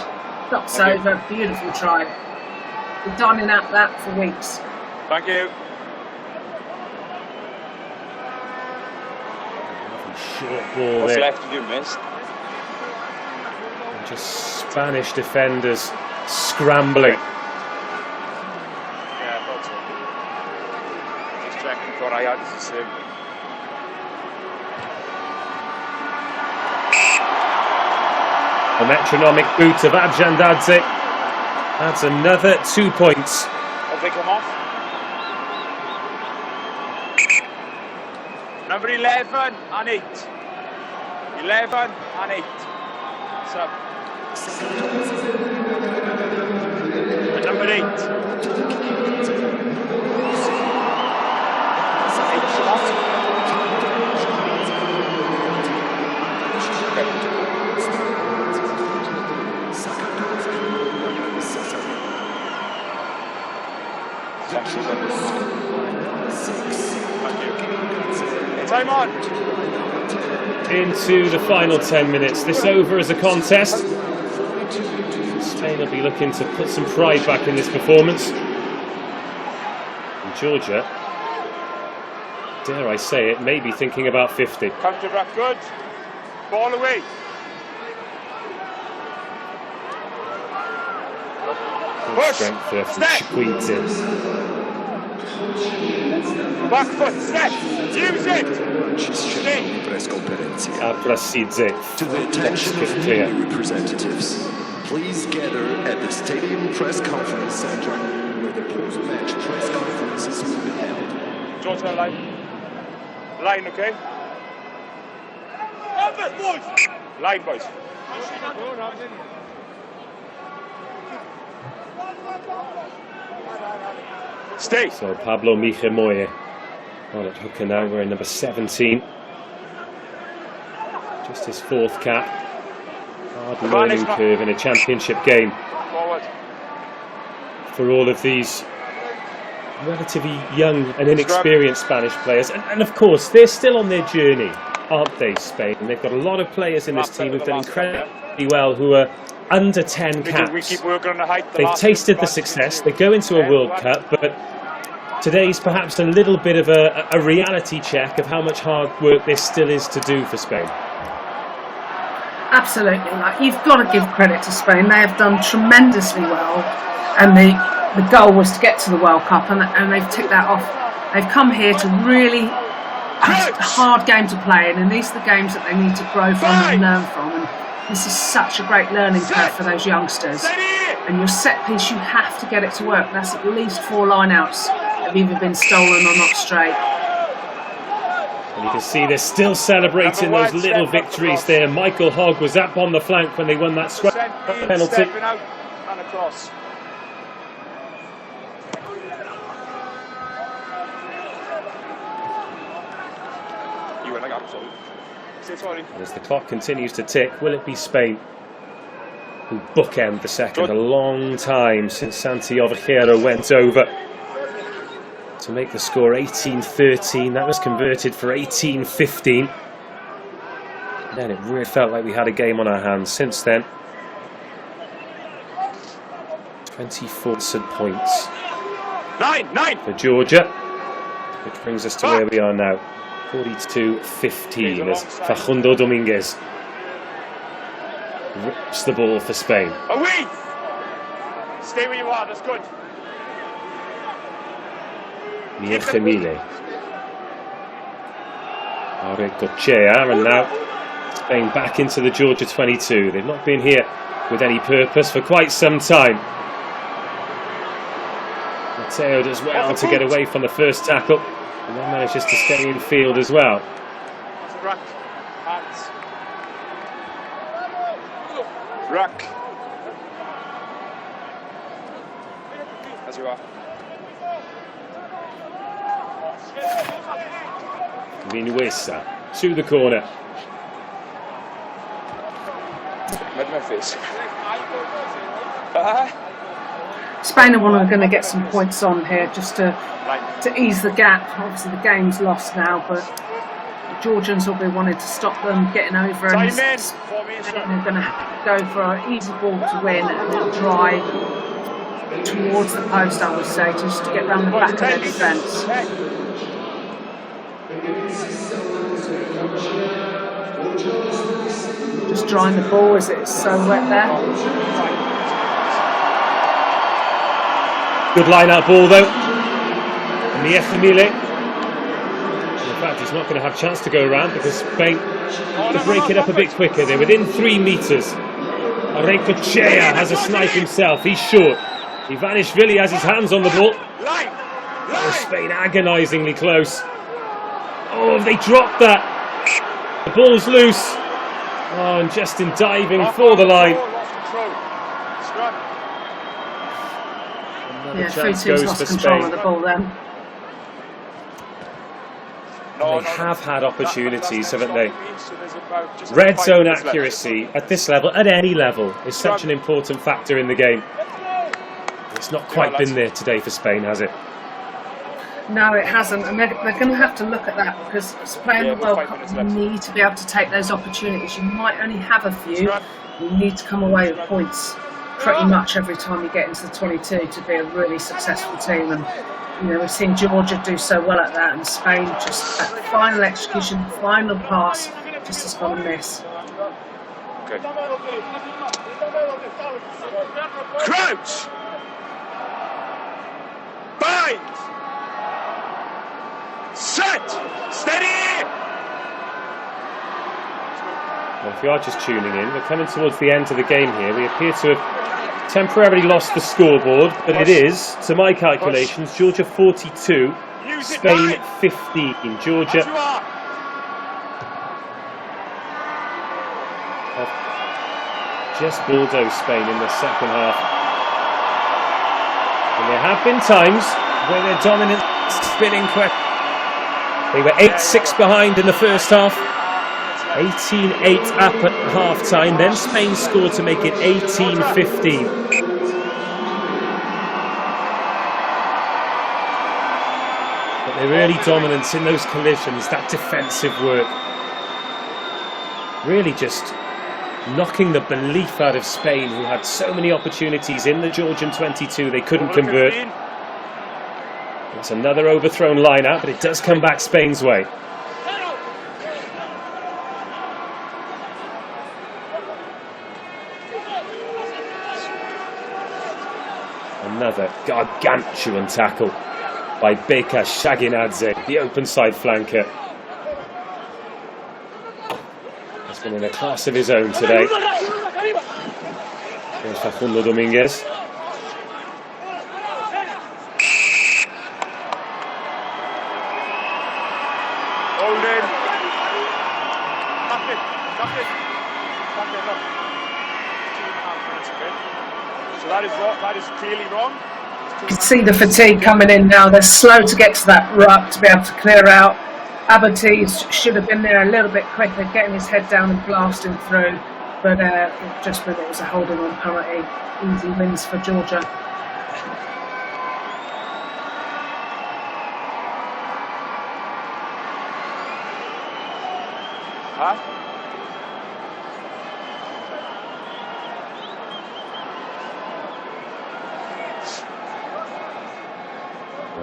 knocks over, beautiful try. We're dining at that for weeks. Thank you. Short ball What's there. left to do, missed? And just Spanish defenders scrambling. Yeah, I thought so. Just checking, thought I had as a save. A metronomic boot of Abjandadze. That's another 2 points. Have they come off? Number 11 and 8. 11 and 8. Sub. And number 8. 8 shot. Time on. Into the final 10 minutes. This over as a contest. Spain will be looking to put some pride back in this performance. And Georgia, dare I say it, may be thinking about 50. Counter back good. Ball away. Push. Strength there from Step. Shquidze. Back foot. Step. Use it. Aprassidze. To the attention of clear. media representatives, please gather at the Stadium Press Conference Center where the post-match press conferences will be held. Georgia line. Line, okay? Line, boys. Stay. So Pablo Mijemoye on at hooker now, wearing number 17. Just his fourth cap. Hard learning curve in a championship game Forward. for all of these relatively young and inexperienced Spanish players. And of course, they're still on their journey, aren't they, Spain? And they've got a lot of players in this team who've done incredibly well, who are under 10 We caps. keep working on the height. They've tasted the success. They go into a World Cup, but today's perhaps a little bit of a reality check of how much hard work there still is to do for Spain. Absolutely, like you've got to give credit to Spain. They have done tremendously well, and the goal was to get to the World Cup, and they've ticked that off. They've come here to really a hard game to play in, and these are the games that they need to grow from and learn from. And this is such a great learning curve for those youngsters. And your set piece, you have to get it to work. That's at least 4 lineouts that have either been stolen or not straight. And you can see they're still celebrating those little victories there. Michael Hogg was up on the flank when they won that scrum penalty. Stepping out and across. You went like that, sorry. Say sorry. As the clock continues to tick, will it be Spain who bookend the second. A long time since Santiago Ovejero went over to make the score 18-13. That was converted for 18-15. Then it really felt like we had a game on our hands. Since then, 24 points for Georgia, which brings us to where we are now, 42-15, as Facundo Dominguez rips the ball for Spain. Away! Stay where you are, that's good. Miejemile. Arecochea, and now Spain back into the Georgia 22. They've not been here with any purpose for quite some time. Mateo does well to get away from the first tackle, and then manages to stay in field as well. Ruck. As you are. Vinuesa to the corner. Med my face. Spain are going to get some points on here just to ease the gap. Obviously the game's lost now, but the Georgians will be wanting to stop them getting over, and they're going to go for an easy ball to win and try towards the post, I would say, just to get round the back of their defence. Just drying the ball as it's so wet there. Good line-out ball though. Miejemile. In fact, he's not going to have a chance to go around because Spain to break it up a bit quicker. They're within 3 metres. Arecochea has a snipe himself. He's short. Ivanishvili has his hands on the ball. Oh, Spain agonisingly close. Oh, they dropped that. The ball's loose. Oh, and Justin diving for the line. Yeah, Futu's lost control of the ball then. They have had opportunities, haven't they? Red zone accuracy at this level, at any level, is such an important factor in the game. It's not quite been there today for Spain, has it? No, it hasn't, and they're going to have to look at that, because playing the World Cup, you need to be able to take those opportunities. You might only have a few. You need to come away with points pretty much every time you get into the 22 to be a really successful team. And you know, we've seen Georgia do so well at that, and Spain just at the final execution, final pass, just has got a miss. Okay. Crouch! Bind! Set! Steady! Well, if you are just tuning in, we're coming towards the end of the game here. We appear to have temporarily lost the scoreboard, but it is, to my calculations, Georgia 42, Spain 15. Georgia have just bulldozed Spain in the second half. And there have been times where their dominant spinning quick. They were 8-6 behind in the first half. 18-8 up at half-time, then Spain scored to make it 18-15. But their early dominance in those collisions, that defensive work, really just knocking the belief out of Spain, who had so many opportunities in the Georgian 22 they couldn't convert. It's another overthrown line-out, but it does come back Spain's way. Another gargantuan tackle by Beka Shaginadze, the open side flanker. He's been in a class of his own today. Here's Facundo Dominguez. Hold in. Back in. Back in. Back in, look. 2.5 minutes, okay? So that is wrong. That is clearly wrong. You can see the fatigue coming in now. They're slow to get to that ruck to be able to clear out. Abate should have been there a little bit quicker, getting his head down and blasting through. but just with it was a holding on penalty. Easy wins for Georgia. Huh?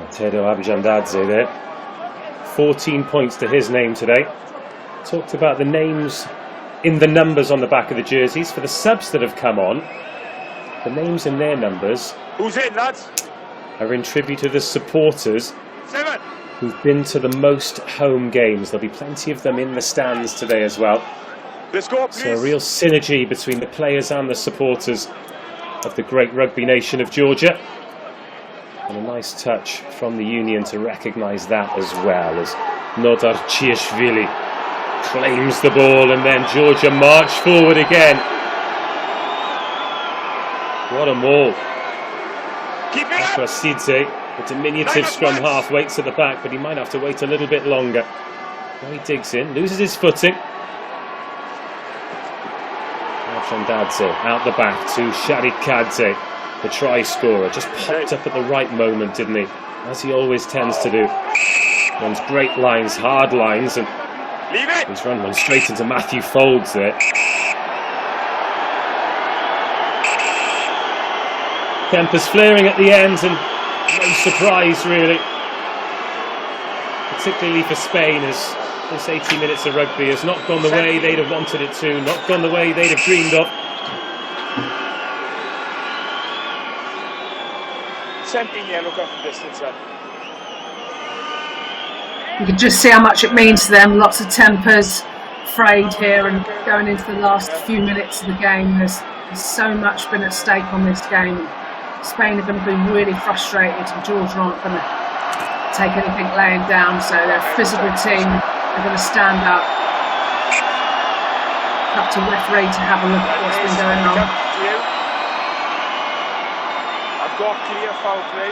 Tedo Abjandadze there. 14 points to his name today. Talked about the names in the numbers on the back of the jerseys. For the subs that have come on, the names in their numbers Who's in, lads? are in tribute to the supporters 7. who've been to the most home games. There'll be plenty of them in the stands today as well. Let's go, please. So a real synergy between the players and the supporters of the great rugby nation of Georgia. And a nice touch from the union to recognise that as well, as Nodar Chiashvili claims the ball, and then Georgia march forward again. What a maul. Keep it up. Akwaside, the diminutive scrum half, waits at the back, but he might have to wait a little bit longer. Now he digs in, loses his footing. Abjandadze out the back to Sharikadze, the try scorer. Just popped up at the right moment, didn't he? As he always tends to do. Runs great lines, hard lines, and Leave it. he's run one straight into Matthew Folds there. Tempers flaring at the end, and no surprise really. Particularly for Spain, as this 80 minutes of rugby has not gone the way they'd have wanted it to, not gone the way they'd have dreamed of. 17 yellow card from distance, sir. You can just see how much it means to them. Lots of tempers frayed here, and going into the last few minutes of the game, there's so much been at stake on this game. Spain are going to be really frustrated, and Georgia aren't going to take anything laying down, so they're a physical team. They're going to stand up. Up to referee to have a look at what's been going on. I've got clear foul play.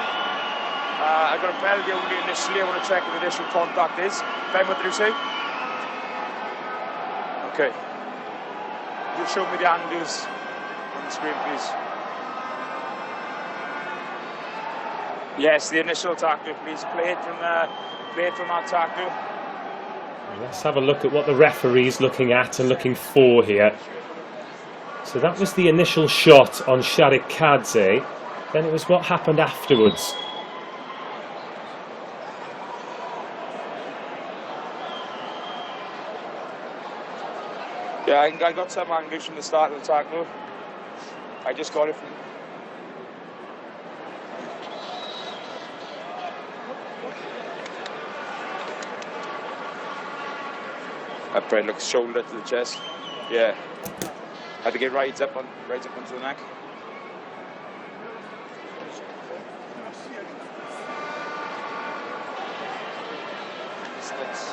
I've got a penalty only initially. I want to check what the initial contact is. Ben, what did you say? Okay. You show me the angles on the screen, please. Yes, the initial tackle, please. Play it from that tackle. Let's have a look at what the referee's looking at and looking for here. So that was the initial shot on Sharikadze. Then it was what happened afterwards. Yeah, I got some angles from the start of the tackle. I just got it from... Upright looks shoulder to the chest. Yeah. I think it rides up onto the neck.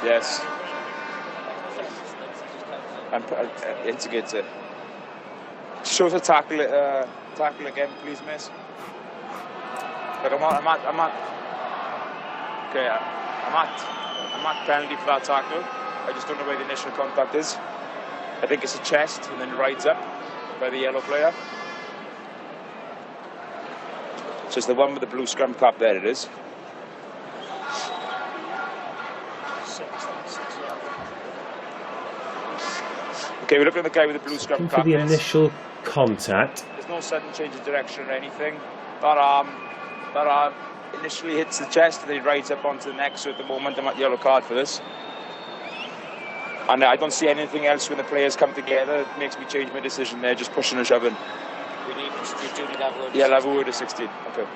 Yes. And instigate it. Show us a tackle again, please, miss. But I'm at penalty for that tackle. I just don't know where the initial contact is. I think it's a chest and then rides up by the yellow player. So it's the one with the blue scrum cap, there it is. Okay, we're looking at the guy with the blue scrum cap. For the initial contact. There's no sudden change of direction or anything. That arm initially hits the chest and then he rides up onto the neck, so at the moment I'm at yellow card for this. And I don't see anything else when the players come together. It makes me change my decision there, just pushing and shoving. We need to have word. Yeah, I'll have a word of 16. Okay.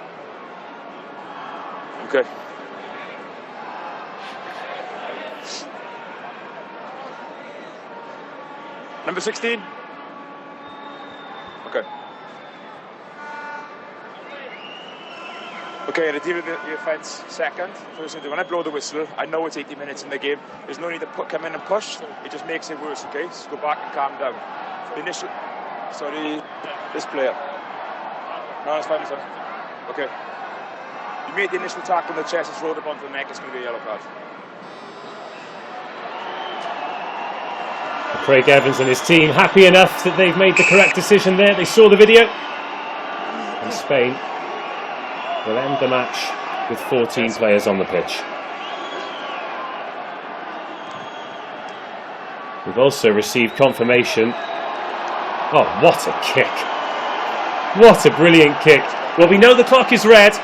Okay. Number 16? Okay. Okay, to deal with the offence second. First thing, when I blow the whistle, I know it's 80 minutes in the game. There's no need to come in and push. It just makes it worse, okay? So go back and calm down. The initial... Sorry, this player. No, it's fine, son. Okay. You made the initial tackle on the chest, it's rolled up onto the neck, it's going to be a yellow card. Craig Evans and his team happy enough that they've made the correct decision there. They saw the video. And Spain will end the match with 14 players on the pitch. We've also received confirmation. Oh, what a kick. What a brilliant kick. Well, we know the clock is red.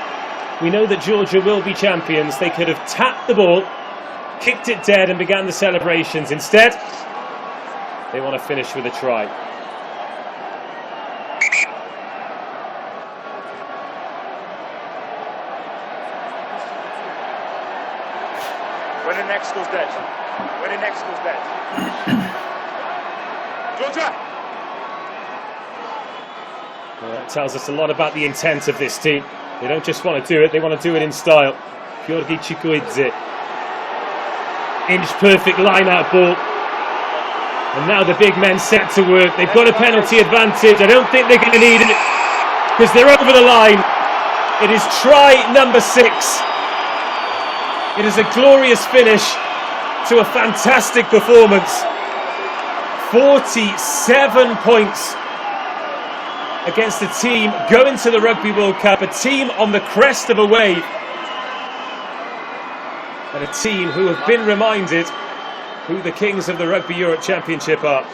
We know that Georgia will be champions. They could have tapped the ball, kicked it dead and began the celebrations. Instead, they want to finish with a try. When the next goes dead. When the next goes dead. Georgia! Well, that tells us a lot about the intent of this team. They don't just want to do it, they want to do it in style. Giorgi Chukwueze. Inch perfect line-out ball. And now the big men set to work. They've got a penalty advantage. I don't think they're going to need it because they're over the line. It is try number 6. It is a glorious finish to a fantastic performance. 47 points against a team going to the Rugby World Cup, a team on the crest of a wave, and a team who have been reminded who the kings of the Rugby Europe Championship are.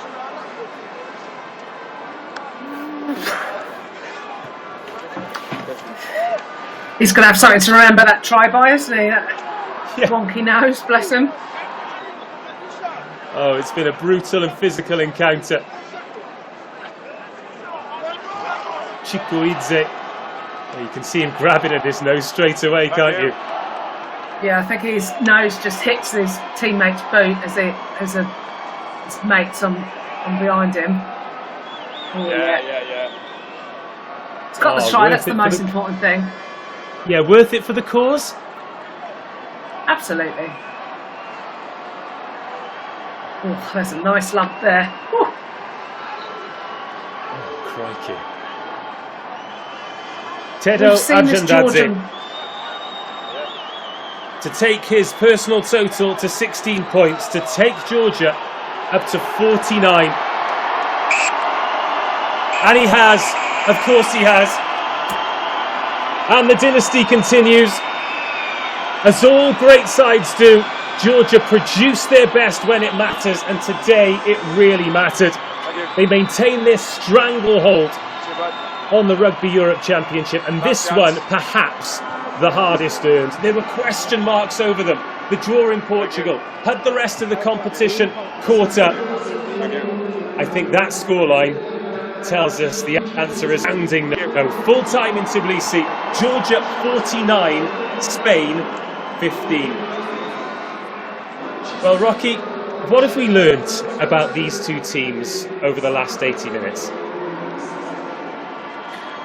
He's going to have something to remember that try by, isn't he? That wonky nose, bless him. Oh, it's been a brutal and physical encounter. Chukwueze. You can see him grabbing at his nose straight away, can't you? Yeah, I think his nose just hits his teammate's boot as his mates on behind him. Oh, Yeah. It's got the try, that's the most important thing. Yeah, worth it for the cause? Absolutely. Oh, there's a nice lump there. Whew. Oh, crikey. Tedo We've seen this Ajandadze Georgian. to take his personal total to 16 points, to take Georgia up to 49. And he has, of course he has. And the dynasty continues. As all great sides do, Georgia produce their best when it matters, and today it really mattered. They maintain their stranglehold on the Rugby Europe Championship, and this one perhaps the hardest earned. There were question marks over them. The draw in Portugal had the rest of the competition caught up. I think that scoreline tells us the answer is sounding no. Full time in Tbilisi, Georgia 49, Spain 15. Well, Rocky, what have we learnt about these two teams over the last 80 minutes?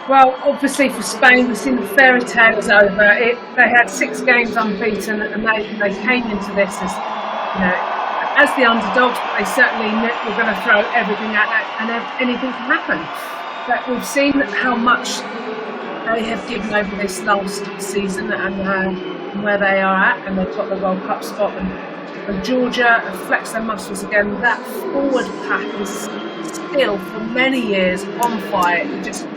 Well, obviously for Spain, we've seen the fairy tale is over. They had 6 games unbeaten, and they came into this as, as the underdogs. But they certainly were going to throw everything at it, and anything can happen. But we've seen how much they have given over this last season and where they are at, and they've got the World Cup spot. And Georgia have flexed their muscles again. That forward pack is still, for many years, on fire. You just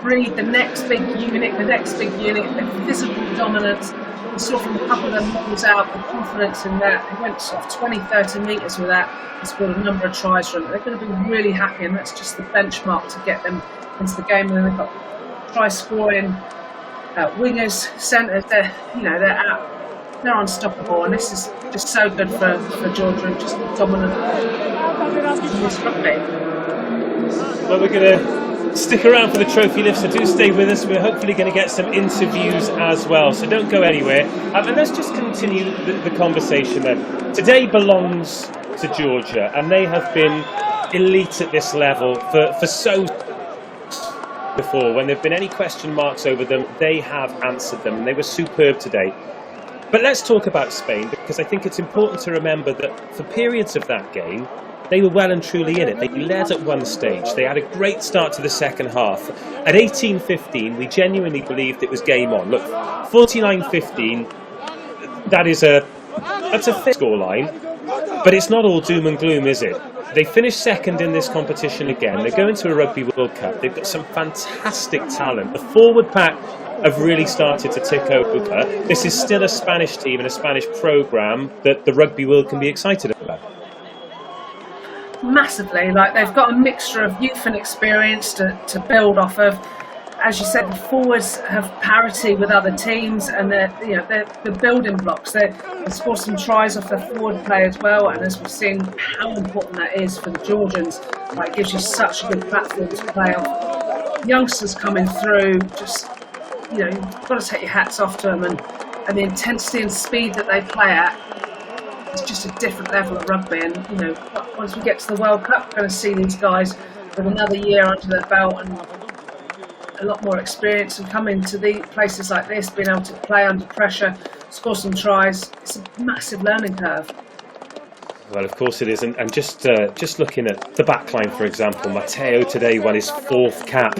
breed the next big unit, the physical dominance. We saw from a couple of them models out the confidence in that. They went sort of 20, 30 metres with that and scored a number of tries from it. They're going to be really happy, and that's just the benchmark to get them into the game. And then they've got try scoring wingers, centres. They're unstoppable, and this is just so good for Georgia and just dominant in this rugby. Well, we're going to stick around for the trophy lift, so do stay with us. We're hopefully going to get some interviews as well, so don't go anywhere. And let's just continue the conversation then. Today belongs to Georgia, and they have been elite at this level for so before. When there have been any question marks over them, they have answered them, and they were superb today. But let's talk about Spain, because I think it's important to remember that for periods of that game, they were well and truly in it. They led at one stage. They had a great start to the second half. At 18-15, we genuinely believed it was game on. Look, 49-15, that's a fair scoreline, but it's not all doom and gloom, is it? They finished second in this competition again. They're going to a Rugby World Cup. They've got some fantastic talent. The forward pack have really started to tick over. This is still a Spanish team and a Spanish programme that the rugby world can be excited about. Massively, like they've got a mixture of youth and experience to build off of. As you said, the forwards have parity with other teams, and they're building blocks. They score some tries off their forward play as well, and as we've seen how important that is for the Georgians, like, it gives you such a good platform to play off. Youngsters coming through, just you've got to take your hats off to them, and the intensity and speed that they play at. It's just a different level of rugby, and once we get to the World Cup, we're going to see these guys with another year under their belt and a lot more experience, and come into the places like this, being able to play under pressure, score some tries. It's a massive learning curve. Well, of course it is, and just looking at the backline, for example, Matteo today won his 4th cap.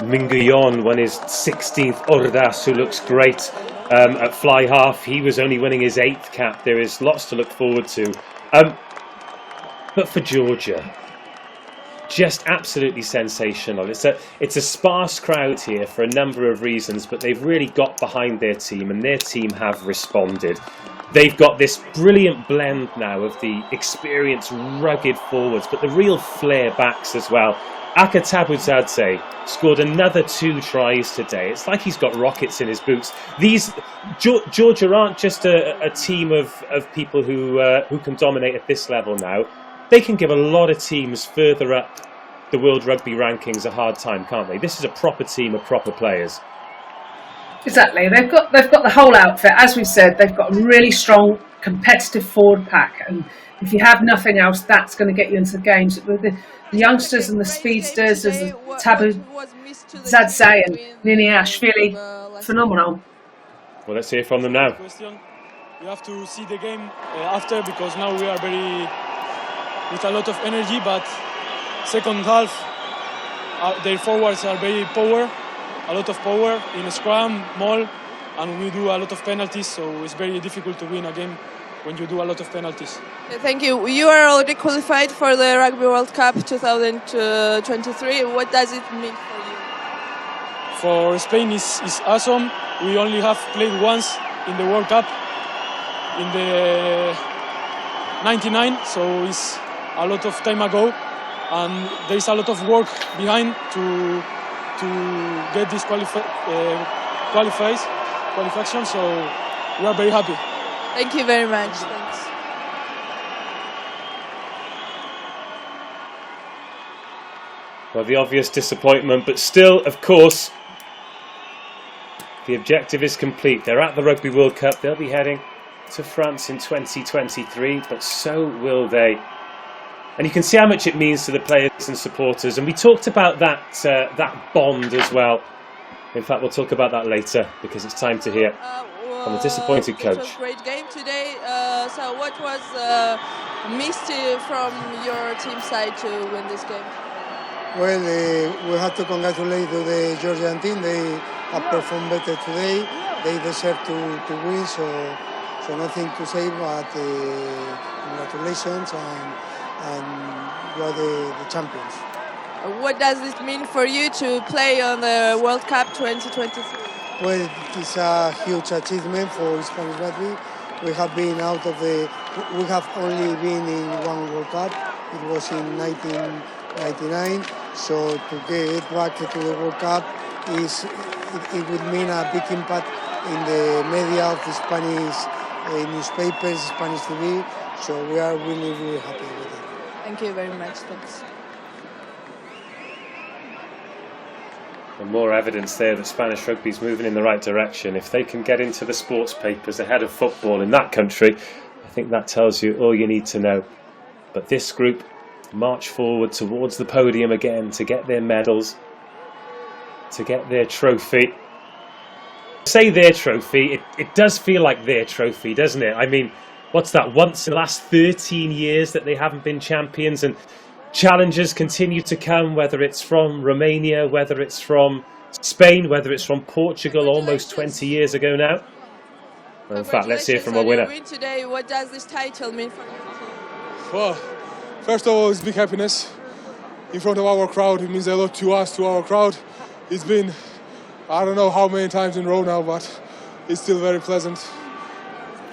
Minguillon won his 16th. Ordaz, who looks great at fly half, he was only winning his 8th cap. There is lots to look forward to. But for Georgia, just absolutely sensational. It's a sparse crowd here for a number of reasons, but they've really got behind their team, and their team have responded. They've got this brilliant blend now of the experienced, rugged forwards, but the real flair backs as well. Aka Tabuzadze scored another 2 tries today. It's like he's got rockets in his boots. Georgia aren't just a team of people who can dominate at this level now. They can give a lot of teams further up the World Rugby rankings a hard time, can't they? This is a proper team of proper players. Exactly. They've got the whole outfit. As we said, they've got a really strong, competitive forward pack, and if you have nothing else, that's going to get you into the games. The youngsters and the speedsters, there's the Tabuzadze and Niniashvili, phenomenal. Well, let's hear from them now. We have to see the game after, because now we are with a lot of energy, but second half their forwards are very a lot of power in scrum, maul, and we do a lot of penalties, so it's very difficult to win a game when you do a lot of penalties. Thank you. You are already qualified for the Rugby World Cup 2023. What does it mean for you? For Spain, is awesome. We only have played once in the World Cup in the 99, so it's a lot of time ago, and there is a lot of work behind to get this qualification, so we are very happy. Thank you very much. Thanks. Well, the obvious disappointment, but still, of course, the objective is complete. They're at the Rugby World Cup. They'll be heading to France in 2023, but so will they. And you can see how much it means to the players and supporters. And we talked about that bond as well. In fact, we'll talk about that later, because it's time to hear from the disappointed coach. It was a great game today. So what was missed from your team side to win this game? Well, we have to congratulate the Georgian team. They have performed better today. They deserve to win, so nothing to say but congratulations, and you are the champions. What does it mean for you to play on the World Cup 2023? Well, it's a huge achievement for Spanish rugby. We have only been in one World Cup. It was in 1999. So to get back to the World Cup it would mean a big impact in the media of the Spanish newspapers, Spanish TV. So we are really, really happy with it. Thank you very much. Thanks. And more evidence there that Spanish rugby is moving in the right direction. If they can get into the sports papers ahead of football in that country, I think that tells you all you need to know. But this group march forward towards the podium again to get their medals, to get their trophy. Say their trophy, it does feel like their trophy, doesn't it? I mean, what's that, once in the last 13 years that they haven't been champions, and challenges continue to come, whether it's from Romania, whether it's from Spain, whether it's from Portugal almost 20 years ago now. Well, in fact, let's hear from a winner. Win today. What does this title mean for you? Oh, first of all, it's big happiness in front of our crowd. It means a lot to us, to our crowd. It's been, I don't know how many times in a row now, but it's still very pleasant.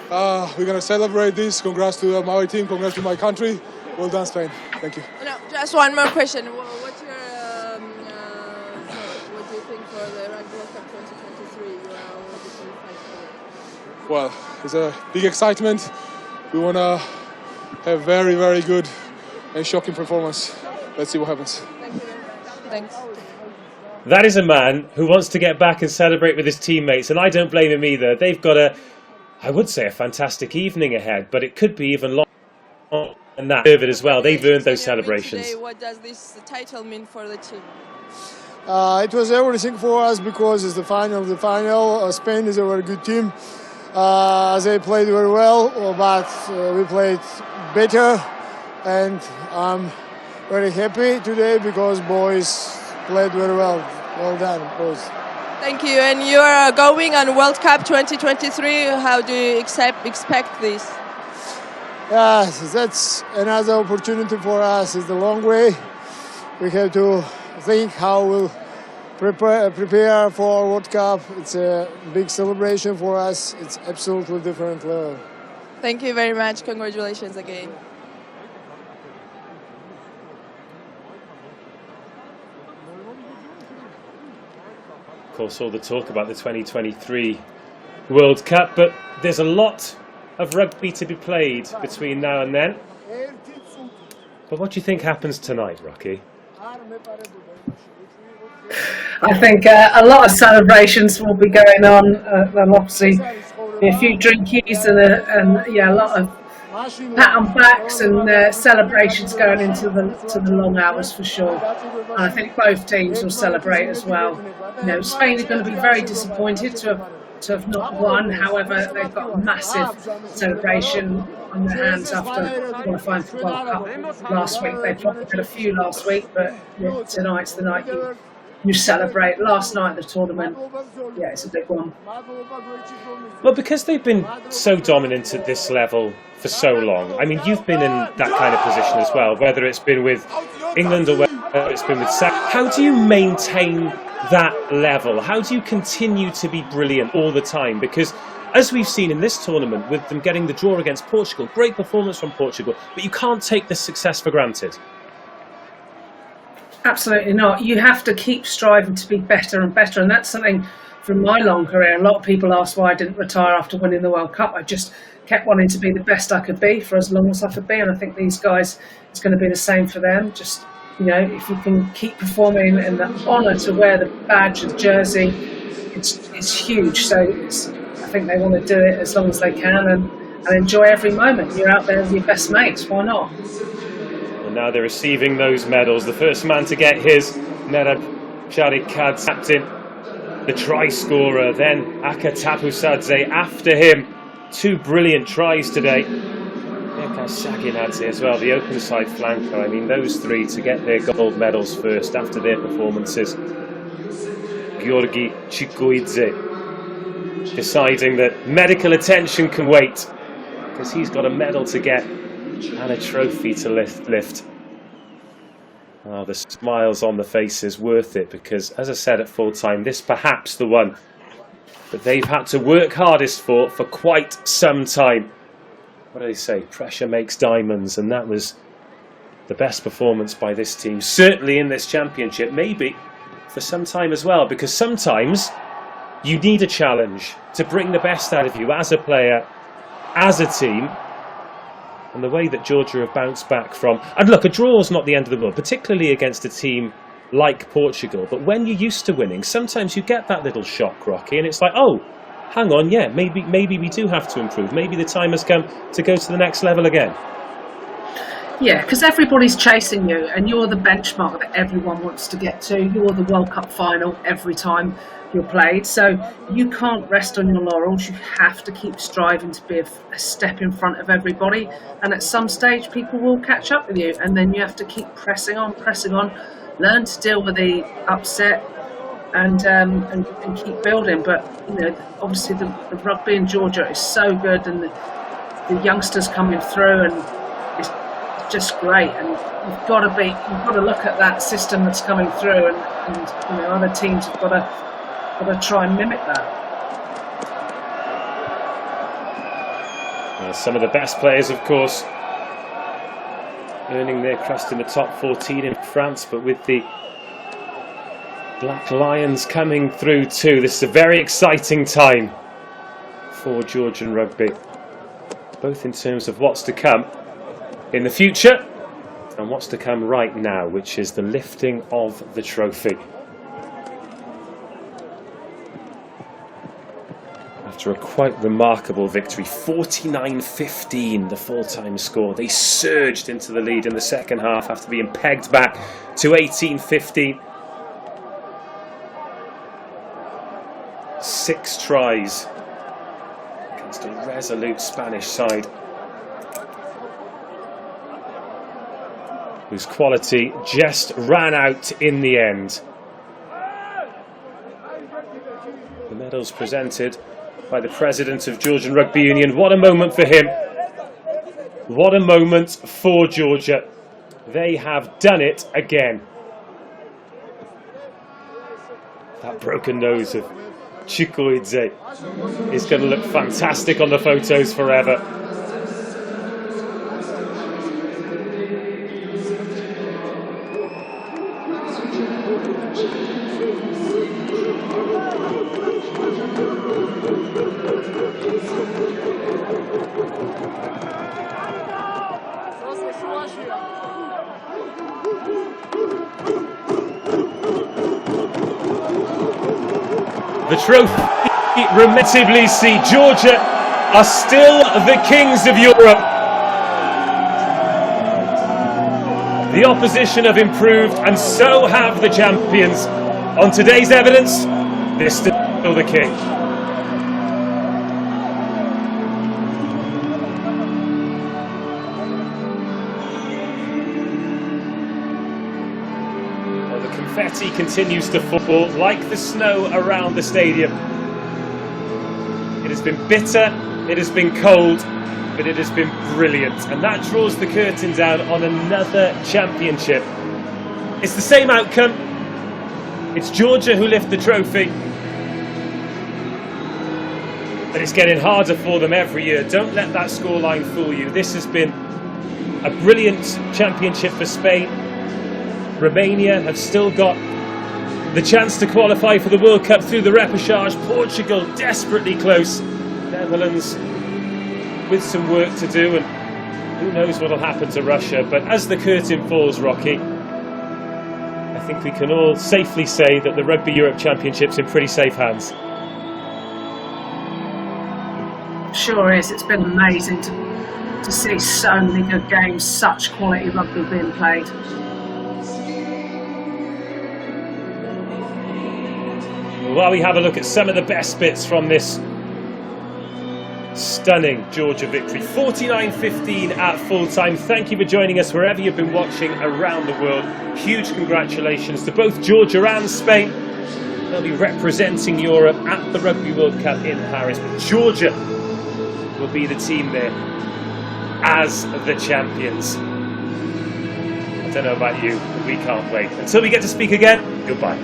We're going to celebrate this. Congrats to my team, congrats to my country. Well done, Spain. Thank you. No, just one more question. What's your what do you think for the Rugby World Cup 2023? You are already qualified for it. Well, it's a big excitement. We want to have very, very good and shocking performance. Let's see what happens. Thank you. Thanks. That is a man who wants to get back and celebrate with his teammates, and I don't blame him either. They've got I would say a fantastic evening ahead, but it could be even longer than that. As well, they've earned those celebrations. Today, what does this title mean for the team? It was everything for us because it's the final of the final. Spain is a very good team. They played very well, but we played better, and I'm very happy today because boys played very well. Well done, boys. Thank you. And you are going on World Cup 2023. How do you expect this? Yeah, that's another opportunity for us. It's a long way. We have to think how we'll prepare for World Cup. It's a big celebration for us. It's absolutely different level. Thank you very much. Congratulations again. Of course, all the talk about the 2023 World Cup, but there's a lot of rugby to be played between now and then. But what do you think happens tonight, Rocky? I think a lot of celebrations will be going on. There'll obviously be a few drinkies and a lot of pat on backs and celebrations going into the long hours for sure. And I think both teams will celebrate as well. You know, Spain are going to be very disappointed to have not won. However, they've got a massive celebration on their hands after qualifying for the World Cup last week. They probably had a few last week, but tonight's the night you celebrate. Last night the tournament, it's a big one. Well, because they've been so dominant at this level for so long. I mean, you've been in that kind of position as well, whether it's been with England or whether it's been with South. How do you maintain that level? How do you continue to be brilliant all the time? Because as we've seen in this tournament, with them getting the draw against Portugal, great performance from Portugal, but you can't take this success for granted. Absolutely not. You have to keep striving to be better and better, and that's something from my long career. A lot of people ask why I didn't retire after winning the World Cup. I just kept wanting to be the best I could be for as long as I could be, and I think these guys, it's going to be the same for them. Just, you know, if you can keep performing, and the honour to wear the badge and jersey, it's huge. So I think they want to do it as long as they can and enjoy every moment. You're out there with your best mates, why not? And now they're receiving those medals. The first man to get his, Merab Sharikad, captain, the try scorer, then Aka Tapusadze after him. Two brilliant tries today. Eka Saginadze as well, the open side flanker. I mean, those three to get their gold medals first after their performances. Georgi Chikuidze deciding that medical attention can wait because he's got a medal to get and a trophy to lift. Oh, the smiles on the faces, worth it, because as I said at full time, this perhaps the one that they've had to work hardest for quite some time. What do they say? Pressure makes diamonds, and that was the best performance by this team, certainly in this championship, maybe for some time as well, because sometimes you need a challenge to bring the best out of you as a player, as a team. And the way that Georgia have bounced back from... And look, a draw is not the end of the world, particularly against a team like Portugal. But when you're used to winning, sometimes you get that little shock, Rocky, and it's like, oh, hang on, yeah, maybe we do have to improve. Maybe the time has come to go to the next level again. Yeah, because everybody's chasing you, and you're the benchmark that everyone wants to get to. You're the World Cup final every time you're played, so you can't rest on your laurels. You have to keep striving to be a step in front of everybody, and at some stage people will catch up with you, and then you have to keep pressing on, learn to deal with the upset, and keep building. But you know, obviously the rugby in Georgia is so good, and the youngsters coming through, and it's just great. And you've got to look at that system that's coming through, and other teams have got to try and mimic that. Some of the best players, of course, earning their crest in the top 14 in France, but with the Black Lions coming through too. This is a very exciting time for Georgian rugby, both in terms of what's to come in the future and what's to come right now, which is the lifting of the trophy. After a quite remarkable victory, 49-15 the full-time score. They surged into the lead in the second half after being pegged back to 18-15. 6 tries against a resolute Spanish side whose quality just ran out in the end. The medals presented by the president of Georgian Rugby Union. What a moment for him. What a moment for Georgia. They have done it again. That broken nose of Chukwueze is going to look fantastic on the photos forever. The trophy Tbilisi. Georgia are still the kings of Europe. The opposition have improved, and so have the champions. On today's evidence, they're still the king. Confetti continues to fall like the snow around the stadium. It has been bitter, it has been cold, but it has been brilliant. And that draws the curtain down on another championship. It's the same outcome. It's Georgia who lift the trophy. But it's getting harder for them every year. Don't let that scoreline fool you. This has been a brilliant championship for Spain. Romania have still got the chance to qualify for the World Cup through the repechage. Portugal desperately close. Netherlands with some work to do, and who knows what will happen to Russia. But as the curtain falls, Rocky, I think we can all safely say that the Rugby Europe Championship's in pretty safe hands. Sure is. It's been amazing to see so many good games, such quality rugby being played. While we have a look at some of the best bits from this stunning Georgia victory, 49-15 at full time. Thank you for joining us wherever you've been watching around the world. Huge congratulations to both Georgia and Spain. They'll be representing Europe at the Rugby World Cup in Paris, but Georgia will be the team there as the champions. I don't know about you, but we can't wait. Until we get to speak again, goodbye.